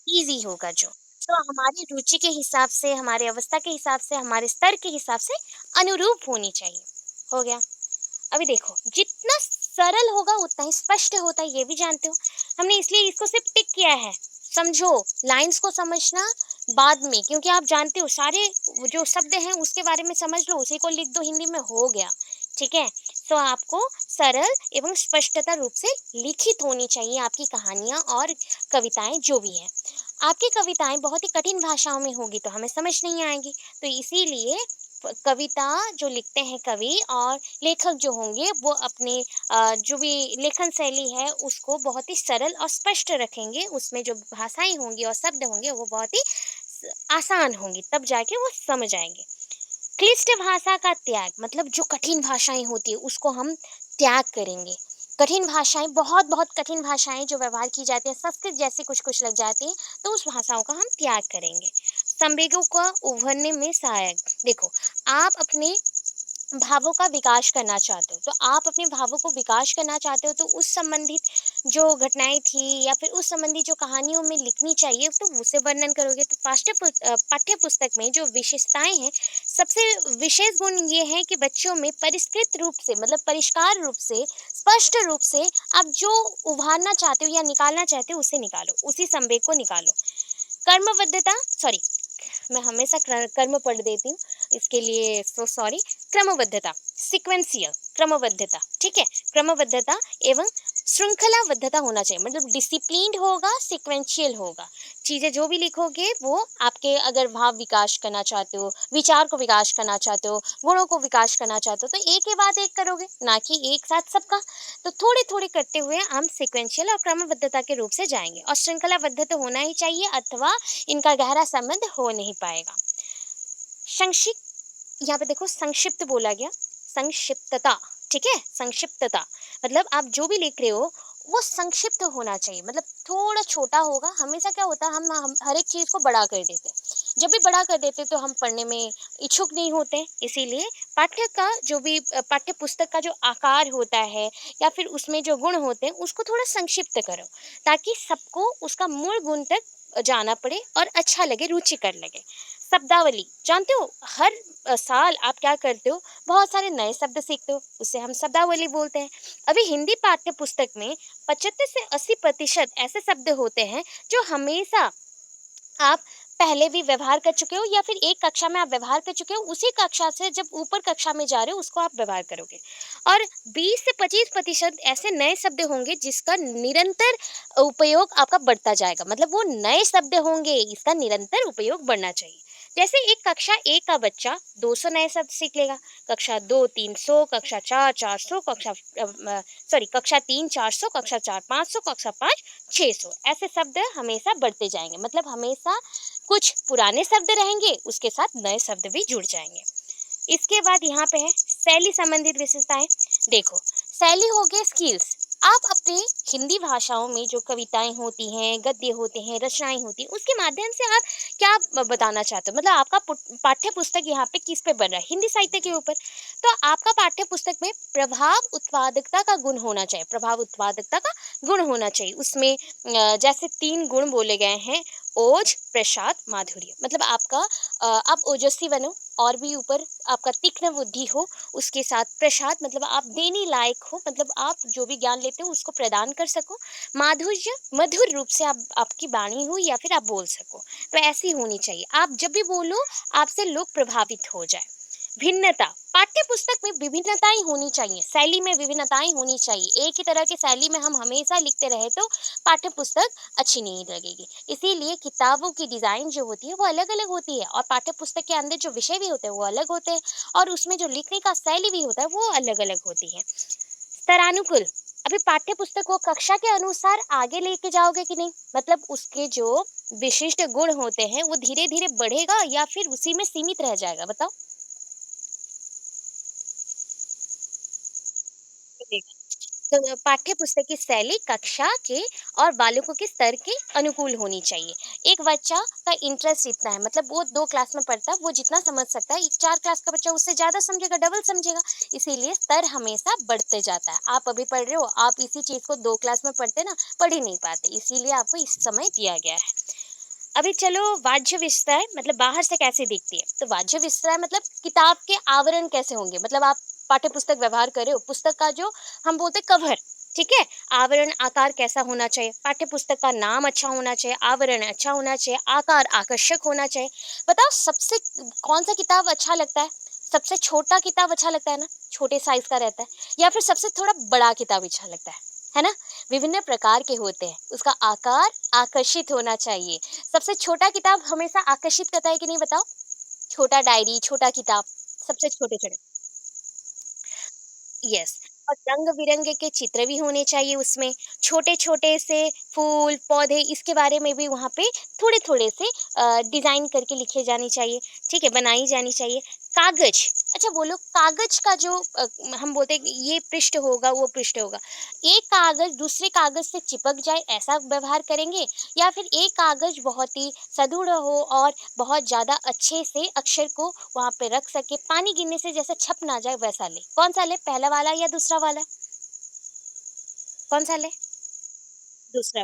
ईज़ी होगा जो। तो हमारी रुचि के हिसाब से, हमारी अवस्था के हिसाब से, हमारे स्तर के हिसाब से अनुरूप होनी चाहिए। हो गया। अभी देखो, जितना सरल होगा उतना ही स्पष्ट होता है, ये भी जानते हो। हमने इसलिए इसको सिर्फ़ टिक किया है। समझो, लाइन्स को समझना बाद में, क्योंकि आप जानते हो सारे वो जो शब्द हैं उसके बारे में समझ लो, उसी को लिख दो हिंदी में, हो गया। ठीक है? तो आपको सरल एवं स्पष्टता रूप से लिखित होनी चाहिए आपकी कहानियाँ और कविताएँ जो भी हैं। आपकी कविताएँ बहुत ही कठिन भाषाओं में होगी तो हमें समझ नहीं आएँगी। तो इसीलिए कविता जो लिखते हैं कवि और लेखक जो होंगे वो अपने जो भी लेखन शैली है उसको बहुत ही सरल और स्पष्ट रखेंगे। उसमें जो भाषाएँ होंगी और शब्द होंगे वो बहुत ही आसान होंगी, तब जाके वो समझ आएँगे। क्लिष्ट भाषा का त्याग मतलब जो कठिन भाषाएँ होती है उसको हम त्याग करेंगे। कठिन भाषाएँ बहुत-बहुत कठिन भाषाएँ जो व्यवहार की जाती हैं, संस्कृत जैसी कुछ-कुछ लग जाती हैं, तो उस भाषाओं का हम त्याग करेंगे। संवेगों का उभरने में सहायक, देखो, आप अपने भावों का विकास करना चाहते हो, तो आप अपने भावों को विकास करना चाहते हो, तो उस संबंधित जो घटनाएँ थी या फिर उस संबंधित जो कहानियों में लिखनी चाहिए, तो उसे वर्णन करोगे। तो पाठ्य पुस्तक में जो विशेषताएँ हैं, सबसे विशेष गुण ये है कि बच्चों में परिष्कृत रूप से मतलब परिष्कार रूप से, स्पष्ट रूप से आप जो उभारना चाहते हो या निकालना चाहते हो, उसे निकालो, उसी संवेग को निकालो। कर्मबद्धता, सॉरी, मैं हमेशा कर्म पढ़ देती हूँ, इसके लिए सो सॉरी। क्रमबद्धता, सीक्वेंशियल क्रमबद्धता, ठीक है? क्रमबद्धता एवं श्रृंखलाबद्धता होना चाहिए, मतलब डिसिप्लिन्ड होगा, सीक्वेंशियल होगा। चीज़ें जो भी लिखोगे वो आपके, अगर भाव विकास करना चाहते हो, विचार को विकास करना चाहते हो, गुणों को विकास करना चाहते हो, तो एक के बाद एक करोगे, ना कि एक साथ सबका। तो थोड़े-थोड़े करते हुए हम सीक्वेंशियल और क्रमबद्धता के रूप से जाएँगे, और श्रृंखलाबद्ध तो होना ही चाहिए, अथवा इनका गहरा संबंध हो नहीं पाएगा। संक्षिप्त, यहाँ पे देखो संक्षिप्त बोला गया, संक्षिप्तता, ठीक है? संक्षिप्तता मतलब आप जो भी लिख रहे हो वो संक्षिप्त होना चाहिए, मतलब थोड़ा छोटा होगा। हमेशा क्या होता है, हम हर एक चीज़ को बड़ा कर देते हैं। जब भी बड़ा कर देते हैं तो हम पढ़ने में इच्छुक नहीं होते। इसीलिए पाठ्य का जो भी पाठ्य पुस्तक का जो आकार होता है या फिर उसमें जो गुण होते हैं उसको थोड़ा संक्षिप्त करो, ताकि सबको उसका मूल गुण तक जाना पड़े और अच्छा लगे, रुचिकर लगे। शब्दावली जानते हो, हर साल आप क्या करते हो, बहुत सारे नए शब्द सीखते हो, उसे हम शब्दावली बोलते हैं। अभी हिंदी पाठ्य पुस्तक में 75 से 80% ऐसे शब्द होते हैं जो हमेशा आप पहले भी व्यवहार कर चुके हो, या फिर एक कक्षा में आप व्यवहार कर चुके हो, उसी कक्षा से जब ऊपर कक्षा में जा रहे हो उसको आप व्यवहार करोगे। और 20 से 25% ऐसे नए शब्द होंगे जिसका निरंतर उपयोग आपका बढ़ता जाएगा, मतलब वो नए शब्द होंगे, इसका निरंतर उपयोग बढ़ना चाहिए। जैसे एक कक्षा 1 का बच्चा 200 नए शब्द सीख लेगा, कक्षा 2 300, कक्षा 4 400, कक्षा 3 400, कक्षा 4 500, कक्षा 5 600, ऐसे शब्द हमेशा बढ़ते जाएँगे, मतलब हमेशा कुछ पुराने शब्द रहेंगे, उसके साथ नए शब्द भी जुड़ जाएँगे। इसके बाद यहाँ पे है शैली संबंधित विशेषताएँ। देखो, शैली हो गए स्किल्स। आप अपने हिंदी भाषाओं में जो कविताएँ होती हैं, गद्य होते हैं, रचनाएँ होती हैं, उसके माध्यम से आप क्या बताना चाहते हो? मतलब आपका पाठ्य पुस्तक यहाँ पे किस पे बन रहा है? हिंदी साहित्य के ऊपर। तो आपका पाठ्य पुस्तक में प्रभाव उत्पादकता का गुण होना चाहिए, प्रभाव उत्पादकता का गुण होना चाहिए। उसमें जैसे 3 गुण बोले गए हैं, ओज, प्रसाद, माधुर्य मतलब आपका आप ओजस्वी बनो और भी ऊपर आपका तीक्ष्ण बुद्धि हो, उसके साथ प्रसाद मतलब आप देने लायक हो, मतलब आप जो भी ज्ञान लेते हो उसको प्रदान कर सको। माधुर्य मधुर रूप से आप आपकी वाणी हो या फिर आप बोल सको, तो ऐसी होनी चाहिए। आप जब भी बोलो आपसे लोग प्रभावित हो जाए। भिन्नता, पाठ्य पुस्तक में विभिन्नताएं होनी चाहिए, शैली में विभिन्नताएं होनी चाहिए। एक ही तरह की शैली में हम हमेशा लिखते रहे तो पाठ्य पुस्तक अच्छी नहीं लगेगी। इसीलिए किताबों की डिजाइन जो होती है वो अलग अलग होती है, और पाठ्य पुस्तक के अंदर जो विषय भी होते हैं वो अलग होते हैं, और उसमें जो लिखने का शैली भी होता है वो अलग अलग होती है। स्तरानुकूल, अभी पाठ्य पुस्तक को कक्षा के अनुसार आगे लेके जाओगे कि नहीं, मतलब उसके जो विशिष्ट गुण होते हैं वो धीरे धीरे बढ़ेगा या फिर उसी में सीमित रह जाएगा, बताओ। तो पाठ्य पुस्तक की शैली कक्षा के और बालकों के स्तर के अनुकूल होनी चाहिए। एक बच्चा का इंटरेस्ट इतना है, मतलब वो 2 क्लास में पढ़ता है, वो जितना समझ सकता है, एक 4 क्लास का बच्चा उससे ज़्यादा समझेगा, डबल समझेगा। इसीलिए स्तर हमेशा बढ़ते जाता है। आप अभी पढ़ रहे हो, आप इसी चीज़ को 2 क्लास में पढ़ते ना, पढ़ ही नहीं पाते, इसीलिए आपको इस समय दिया गया है। अभी चलो वाज्य विस्तार मतलब बाहर से कैसे दिखती है, तो वाज्य विस्तार मतलब किताब के आवरण कैसे होंगे, मतलब आप पाठ्य पुस्तक व्यवहार कर रहे हो, पुस्तक का जो हम बोलते हैं कवर, ठीक है, आवरण आकार कैसा होना चाहिए, पाठ्य पुस्तक का नाम अच्छा होना चाहिए, आवरण अच्छा होना चाहिए, आकार आकर्षक होना चाहिए। बताओ सबसे कौन सा किताब अच्छा लगता है, सबसे छोटा किताब अच्छा लगता है ना, छोटे साइज का रहता है, या फिर सबसे थोड़ा बड़ा किताब अच्छा लगता है ना। विभिन्न प्रकार के होते हैं, उसका आकार आकर्षित होना चाहिए। सबसे छोटा किताब हमेशा आकर्षित करता है कि नहीं, बताओ। छोटा डायरी, छोटा किताब, सबसे छोटे छोटे। यस, और रंग बिरंगे के चित्र भी होने चाहिए उसमें, छोटे छोटे से फूल पौधे, इसके बारे में भी वहाँ पे थोड़े थोड़े से डिजाइन करके लिखे जानी चाहिए, ठीक है, बनाई जानी चाहिए। कागज, अच्छा बोलो, कागज का जो हम बोलते हैं कि ये पृष्ठ होगा वो पृष्ठ होगा, एक कागज दूसरे कागज से चिपक जाए ऐसा व्यवहार करेंगे, या फिर एक कागज बहुत ही सुदृढ़ हो और बहुत ज्यादा अच्छे से अक्षर को वहां पे रख सके, पानी गिरने से जैसे छप ना जाए वैसा ले, कौन सा ले, पहला वाला या दूसरा वाला, कौन सा ले, दूसरा,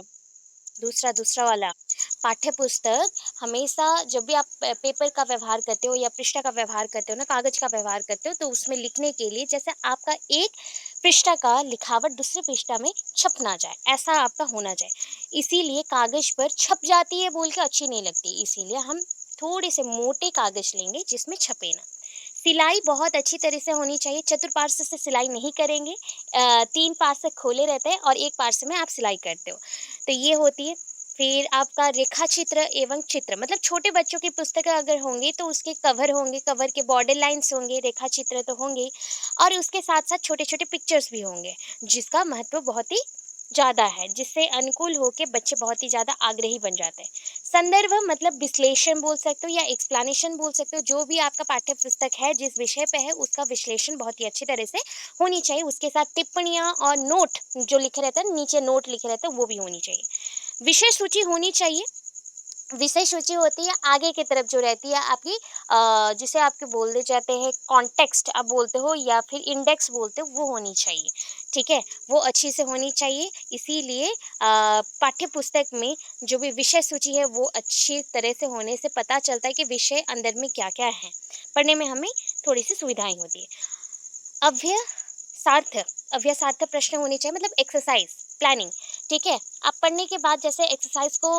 दूसरा दूसरा वाला। पाठ्य पुस्तक हमेशा जब भी आप पेपर का व्यवहार करते हो या पृष्ठा का व्यवहार करते हो ना, कागज का व्यवहार करते हो, तो उसमें लिखने के लिए जैसे आपका एक पृष्ठा का लिखावट दूसरे पृष्ठा में छप ना जाए, ऐसा आपका होना चाहिए। इसीलिए कागज पर छप जाती है बोल के अच्छी नहीं लगती, इसीलिए हम थोड़े से मोटे कागज लेंगे जिसमें छपे ना। सिलाई बहुत अच्छी तरह से होनी चाहिए, चतुर्पार्श्व से सिलाई नहीं करेंगे, 3 पार्श्व खोले रहते हैं और 1 पार्श्व में आप सिलाई करते हो, तो ये होती है। फिर आपका रेखा चित्र एवं चित्र मतलब छोटे बच्चों की पुस्तकें अगर होंगी तो उसके कवर होंगे, कवर के बॉर्डर लाइन्स होंगे, रेखा चित्र तो होंगे ही, और उसके साथ-साथ छोटे-छोटे पिक्चर्स भी होंगे, जिसका महत्व बहुत ही ज़्यादा है, जिससे अनुकूल होके बच्चे बहुत ही ज़्यादा आग्रही बन जाते हैं। संदर्भ मतलब विश्लेषण बोल सकते हो या एक्सप्लेनेशन बोल सकते हो, जो भी आपका पाठ्य पुस्तक है जिस विषय पे है उसका विश्लेषण बहुत ही अच्छी तरह से होनी चाहिए, उसके साथ टिप्पणियाँ और नोट जो लिखे रहते हैं, नीचे नोट लिखे रहते हैं वो भी होनी चाहिए। विषय सूची होनी चाहिए, विषय सूची होती है आगे की तरफ जो रहती है आपकी, जिसे आपके बोल जाते हैं कॉन्टेक्स्ट आप बोलते हो या फिर इंडेक्स बोलते हो, वो होनी चाहिए, ठीक है, वो अच्छी से होनी चाहिए। इसीलिए पाठ्य पुस्तक में जो भी विषय सूची है वो अच्छी तरह से होने से पता चलता है कि विषय अंदर में क्या क्या है, पढ़ने में हमें थोड़ी सी सुविधाएं होती है। अव्यय सार्थक, अव्यय सार्थक प्रश्न होने चाहिए, मतलब एक्सरसाइज प्लानिंग, ठीक है, आप पढ़ने के बाद जैसे एक्सरसाइज को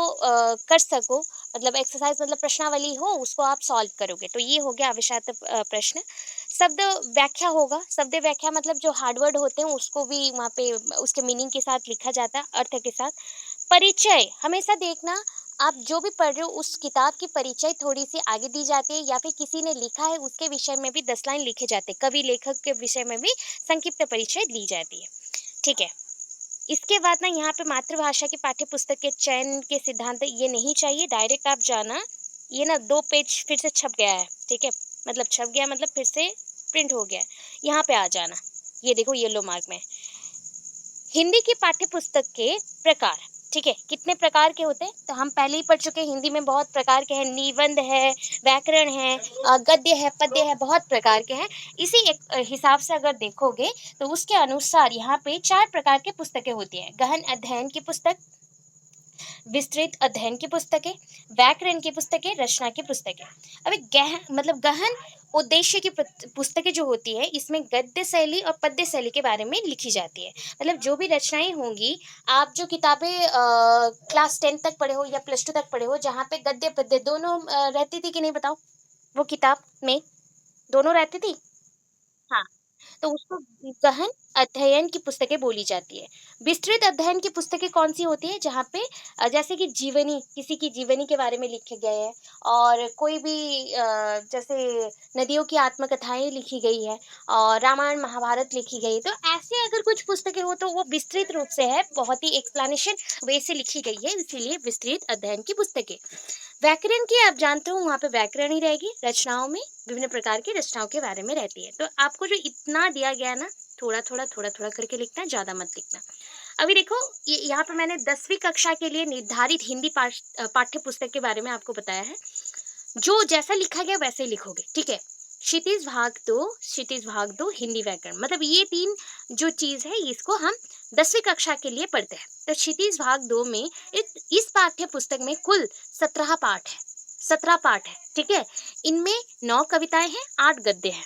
कर सको, मतलब एक्सरसाइज मतलब प्रश्नावली हो उसको आप सॉल्व करोगे, तो ये हो गया अव्यय सार्थक प्रश्न। शब्द व्याख्या होगा, शब्द व्याख्या मतलब जो हार्ड वर्ड होते हैं उसको भी वहाँ पे उसके मीनिंग के साथ लिखा जाता है, अर्थ के साथ। परिचय हमेशा देखना, आप जो भी पढ़ रहे हो उस किताब की परिचय थोड़ी सी आगे दी जाती है, या फिर किसी ने लिखा है उसके विषय में भी 10 लाइन लिखे जाते हैं, कवि लेखक के विषय में भी संक्षिप्त परिचय दी जाती है, ठीक है। इसके बाद ना यहाँ पे मातृभाषा की पाठ्य पुस्तक के चयन के सिद्धांत ये नहीं चाहिए, डायरेक्ट आप जाना, ये ना 2 पेज फिर से छप गया है, ठीक है, मतलब छप गया मतलब फिर से प्रिंट हो गया है, यहाँ पे आ जाना, ये देखो येलो मार्क में। हिंदी की पाठ्य पुस्तक के प्रकार, ठीक है, कितने प्रकार के होते हैं तो हम पहले ही पढ़ चुके हैं, हिंदी में बहुत प्रकार के हैं, निबंध है, व्याकरण है, गद्य है, पद्य है, बहुत प्रकार के हैं। इसी एक हिसाब से अगर देखोगे तो उसके अनुसार यहाँ पे 4 प्रकार की पुस्तकें होती हैं, गहन अध्ययन की पुस्तक, विस्तृत अध्ययन की पुस्तकें, व्याकरण की पुस्तकें, रचना की पुस्तकें। अब एक गहन उद्देश्य की पुस्तकें जो होती है, इसमें गद्य शैली और पद्य शैली के बारे में लिखी जाती है। मतलब जो भी रचनाएं होंगी, आप जो किताबें क्लास 10 तक पढ़े हो या प्लस 2 तक पढ़े हो, जहाँ पे गद्य पद्य दोनों रहती थी कि नहीं बताओ? वो किताब में दोनों रहती थी। हाँ, तो उसको गहन अध्ययन की पुस्तकें बोली जाती है। विस्तृत अध्ययन की पुस्तकें कौन-सी होती है? जहाँ पे जैसे कि जीवनी, किसी की जीवनी के बारे में लिखे गए हैं, और कोई भी जैसे नदियों की आत्मकथाएँ लिखी गई है और रामायण, महाभारत लिखी गई है। तो ऐसे अगर कुछ पुस्तकें हो तो वो विस्तृत रूप से है, बहुत ही एक्सप्लेनेशन वे से लिखी गई है, इसीलिए विस्तृत अध्ययन की पुस्तकें। व्याकरण की आप जानते हो, वहाँ पे व्याकरण ही रहेगी, रचनाओं में विभिन्न प्रकार की रचनाओं के बारे में रहती है। तो आपको जो इतना दिया गया है ना, थोड़ा-थोड़ा, थोड़ा-थोड़ा करके लिखना है, ज़्यादा मत लिखना। अभी देखो, ये यहाँ पे मैंने 10वीं कक्षा के लिए निर्धारित हिंदी पाठ्य पुस्तक के बारे में आपको बताया है। जो जैसा लिखा गया वैसे ही लिखोगे, ठीक है? क्षितिज भाग 2 हिंदी व्याकरण, मतलब ये 3 जो चीज़ है, इसको हम 10वीं कक्षा के लिए पढ़ते हैं। तो क्षितिज भाग 2 में इस पाठ्य पुस्तक में कुल 17 पाठ है, 17 पाठ है, ठीक है? इनमें 9 कविताएँ हैं, 8 गद्य हैं।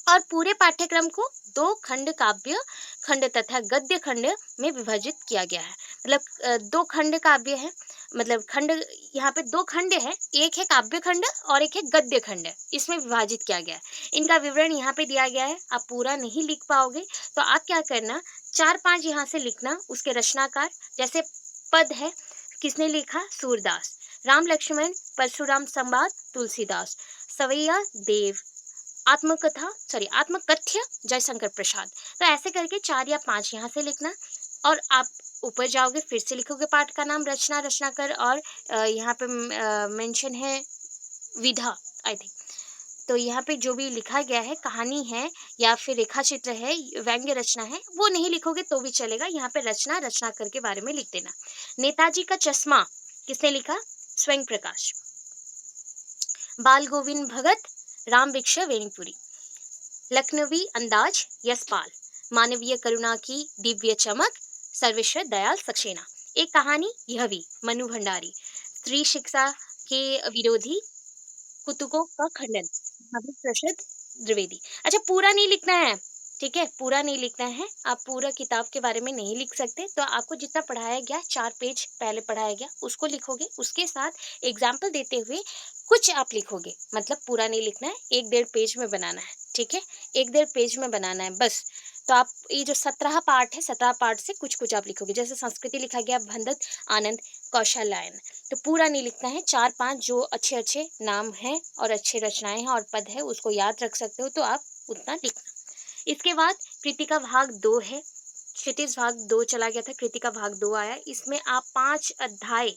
और पूरे पाठ्यक्रम को 2 खंड काव्य खंड तथा गद्य खंड में विभाजित किया गया है। मतलब 2 खंड काव्य है, मतलब खंड, यहाँ पे 2 खंड है, एक है काव्य खंड और एक है गद्य खंड, इसमें विभाजित किया गया है। इनका विवरण यहाँ पे दिया गया है, आप पूरा नहीं लिख पाओगे, तो आप क्या करना, 4-5 यहाँ से लिखना, उसके रचनाकार, जैसे पद है, किसने लिखा? सूरदास। राम लक्ष्मण परशुराम संवाद तुलसीदास। सवैया देव। आत्मकथ्य जयशंकर प्रसाद। तो ऐसे करके 4 या 5 यहाँ से लिखना, और आप ऊपर जाओगे, फिर से लिखोगे पाठ का नाम, रचना, रचनाकर, और यहाँ पे मेंशन है विधा, आई थिंक। तो यहाँ पे जो भी लिखा गया है, कहानी है या फिर रेखा चित्र है, व्यंग्य रचना है, वो नहीं लिखोगे तो भी चलेगा। यहाँ पे रचना, रचनाकर के बारे में लिख देना। नेताजी का चश्मा किसने लिखा? स्वयं प्रकाश। बाल गोविंद भगत, राम भिक्षा वेणुपुरी। लखनवी अंदाज, यशपाल। मानवीय करुणा की दिव्य चमक, सर्वेश्वर दयाल सक्सेना। एक कहानी, यह भी, मनु भंडारी। स्त्री शिक्षा के विरोधी, कुतुकों का खंडन, महावीर प्रसाद द्विवेदी। अच्छा, पूरा नहीं लिखना है, ठीक है? पूरा नहीं लिखना है, आप पूरा किताब के बारे में नहीं लिख सकते। तो आपको जितना पढ़ाया गया, 4 पेज पहले पढ़ाया गया, उसको लिखोगे, उसके साथ एग्जाम्पल देते हुए कुछ आप लिखोगे, मतलब पूरा नहीं लिखना है, 1 डेढ़ पेज में बनाना है, ठीक है? 1 डेढ़ पेज में बनाना है बस। तो आप ये जो 17 पार्ट है, 17 पार्ट से कुछ-कुछ आप लिखोगे। जैसे संस्कृति लिखा गया, भंदत, आनंद, कौशल्यायन। तो पूरा नहीं लिखना है, 4-5 जो अच्छे-अच्छे नाम हैं और अच्छी रचनाएँ हैं और पद है, उसको याद रख सकते हो, तो आप उतना लिखना। इसके बाद कृतिका भाग 2 है, क्षितिज भाग 2 चला गया था, कृतिका भाग 2 आया। इसमें आप 5 अध्याय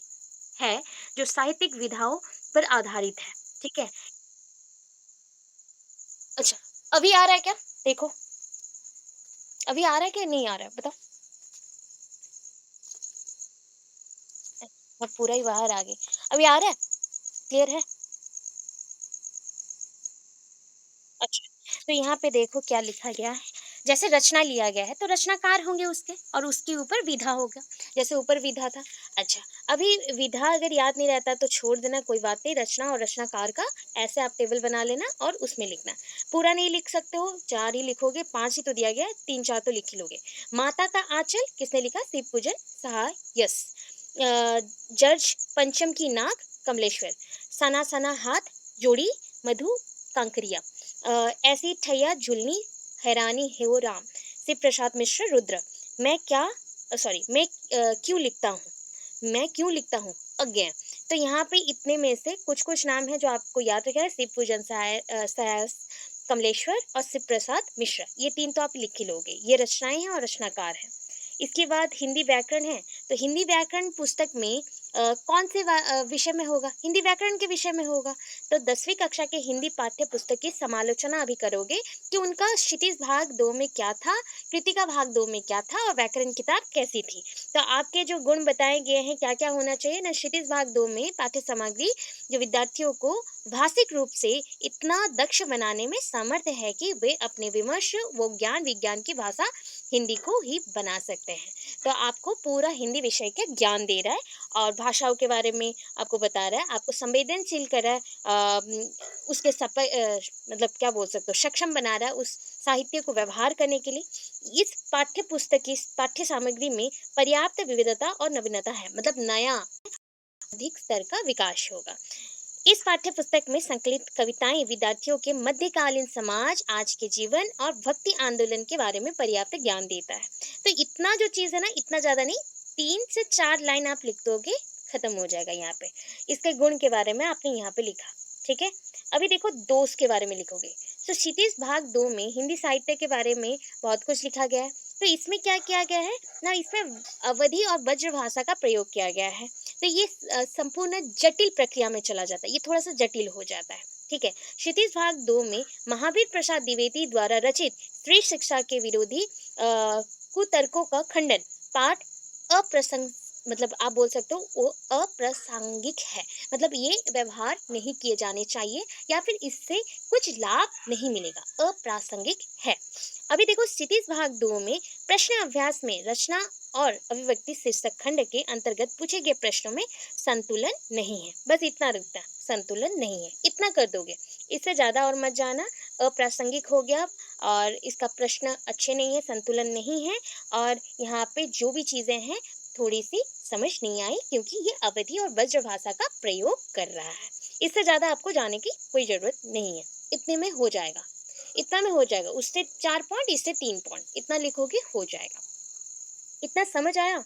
है, जो साहित्यिक विधाओं पर आधारित है, ठीक है? अच्छा, अभी आ रहा है क्या? देखो, अभी आ रहा है कि नहीं आ रहा है? बताओ। मैं पूरा ही बाहर आ गई। अभी आ रहा है? क्लियर है? अच्छा, तो यहाँ पे देखो क्या लिखा गया है। जैसे रचना लिया गया है, तो रचनाकार होंगे उसके, और उसके ऊपर विधा होगा, जैसे ऊपर विधा था। अच्छा, अभी विधा अगर याद नहीं रहता तो छोड़ देना, कोई बात नहीं। रचना और रचनाकार का ऐसे आप टेबल बना लेना और उसमें लिखना। पूरा नहीं लिख सकते हो, 4 ही लिखोगे, 5 ही तो दिया गया है, 3-4 तो लिख ही लोगे। माता का आंचल किसने लिखा? शिव पूजन सहाय यस। जर्ज पंचम की नाक, कमलेश्वर। सना सना हाथ जोड़ी, मधु कांकरिया। ऐसी ठैया झुलनी, हैरानी है राम, शिव प्रसाद मिश्र, रुद्र। मैं क्या मैं क्यों लिखता हूँ, मैं क्यों लिखता हूँ, अज्ञे। तो यहाँ पे इतने में से कुछ कुछ नाम है जो आपको याद रखना है। शिव पूजन सहाय, कमलेश्वर और शिव प्रसाद मिश्र, ये 3 तो आप लिख ही लोगे। ये रचनाएं हैं और रचनाकार हैं। इसके बाद हिंदी व्याकरण है। तो हिंदी व्याकरण पुस्तक में कौन से विषय में होगा? हिंदी व्याकरण के विषय में होगा। तो 10वीं कक्षा के हिंदी पाठ्य पुस्तक की समालोचना अभी करोगे कि उनका क्षितिज भाग 2 में क्या था, कृतिका भाग 2 में क्या था और व्याकरण किताब कैसी थी। तो आपके जो गुण बताए गए हैं, क्या-क्या होना चाहिए ना, क्षितिज भाग 2 में पाठ्य सामग्री जो विद्यार्थियों को भाषिक रूप से इतना दक्ष बनाने में समर्थ है कि वे अपने विमर्श वो ज्ञान विज्ञान की भाषा हिंदी को ही बना सकते हैं। तो आपको पूरा हिंदी विषय का ज्ञान दे रहा है और भाषाओं के बारे में आपको बता रहा है, आपको संवेदनशील कर रहा है, उसके मतलब क्या बोल सकते हो, सक्षम बना रहा है उस साहित्य को व्यवहार करने के लिए। इस पाठ्य पुस्तक की, इस पाठ्य सामग्री में पर्याप्त विविधता और नवीनता है, मतलब नया अधिक स्तर का विकास होगा। इस पाठ्य पुस्तक में संकलित कविताएं विद्यार्थियों के मध्यकालीन समाज, आज के जीवन और भक्ति आंदोलन के बारे में पर्याप्त ज्ञान देता है। तो इतना जो चीज़ है ना, इतना ज़्यादा नहीं, 3 से 4 लाइन आप लिख दोगे, खत्म हो जाएगा यहाँ पे। इसके गुण के बारे में आपने यहाँ पे लिखा, ठीक है। अभी देखो दोस्त के बारे में लिखोगे, तो क्षितिज भाग 2 में हिंदी साहित्य के बारे में बहुत कुछ लिखा गया है। तो इसमें क्या किया गया है ना, इसमें अवधि और ब्रज भाषा का प्रयोग किया गया है। तो ये संपूर्ण जटिल प्रक्रिया में चला जाता है, ये थोड़ा सा जटिल हो जाता है, ठीक है। क्षितिज भाग 2 में महावीर प्रसाद द्विवेदी द्वारा रचित स्त्री शिक्षा के विरोधी कुतर्कों का खंडन पाठ अप्रसंग, मतलब आप बोल सकते हो वो अप्रासंगिक है, मतलब ये व्यवहार नहीं किए जाने चाहिए या फिर इससे कुछ लाभ नहीं मिलेगा, अप्रासंगिक है। अभी देखो क्षितिज भाग 2 में प्रश्न अभ्यास में रचना और अभिव्यक्ति शीर्षक खंड के अंतर्गत पूछे गए प्रश्नों में संतुलन नहीं है, बस इतना रुकता है, संतुलन नहीं है, इतना कर दोगे, इससे ज्यादा और मत जाना। अप्रासंगिक हो गया और इसका प्रश्न अच्छे नहीं है, संतुलन नहीं है, और यहाँ पे जो भी चीजें हैं थोड़ी सी समझ नहीं आई क्योंकि ये अवधि और ब्रज भाषा का प्रयोग कर रहा है। इससे ज्यादा आपको जाने की कोई जरूरत नहीं है, इतने में हो जाएगा, इतना में हो जाएगा, उससे 4 पॉइंट, इससे 3 पॉइंट, इतना लिखोगे हो जाएगा। इतना समझ आया?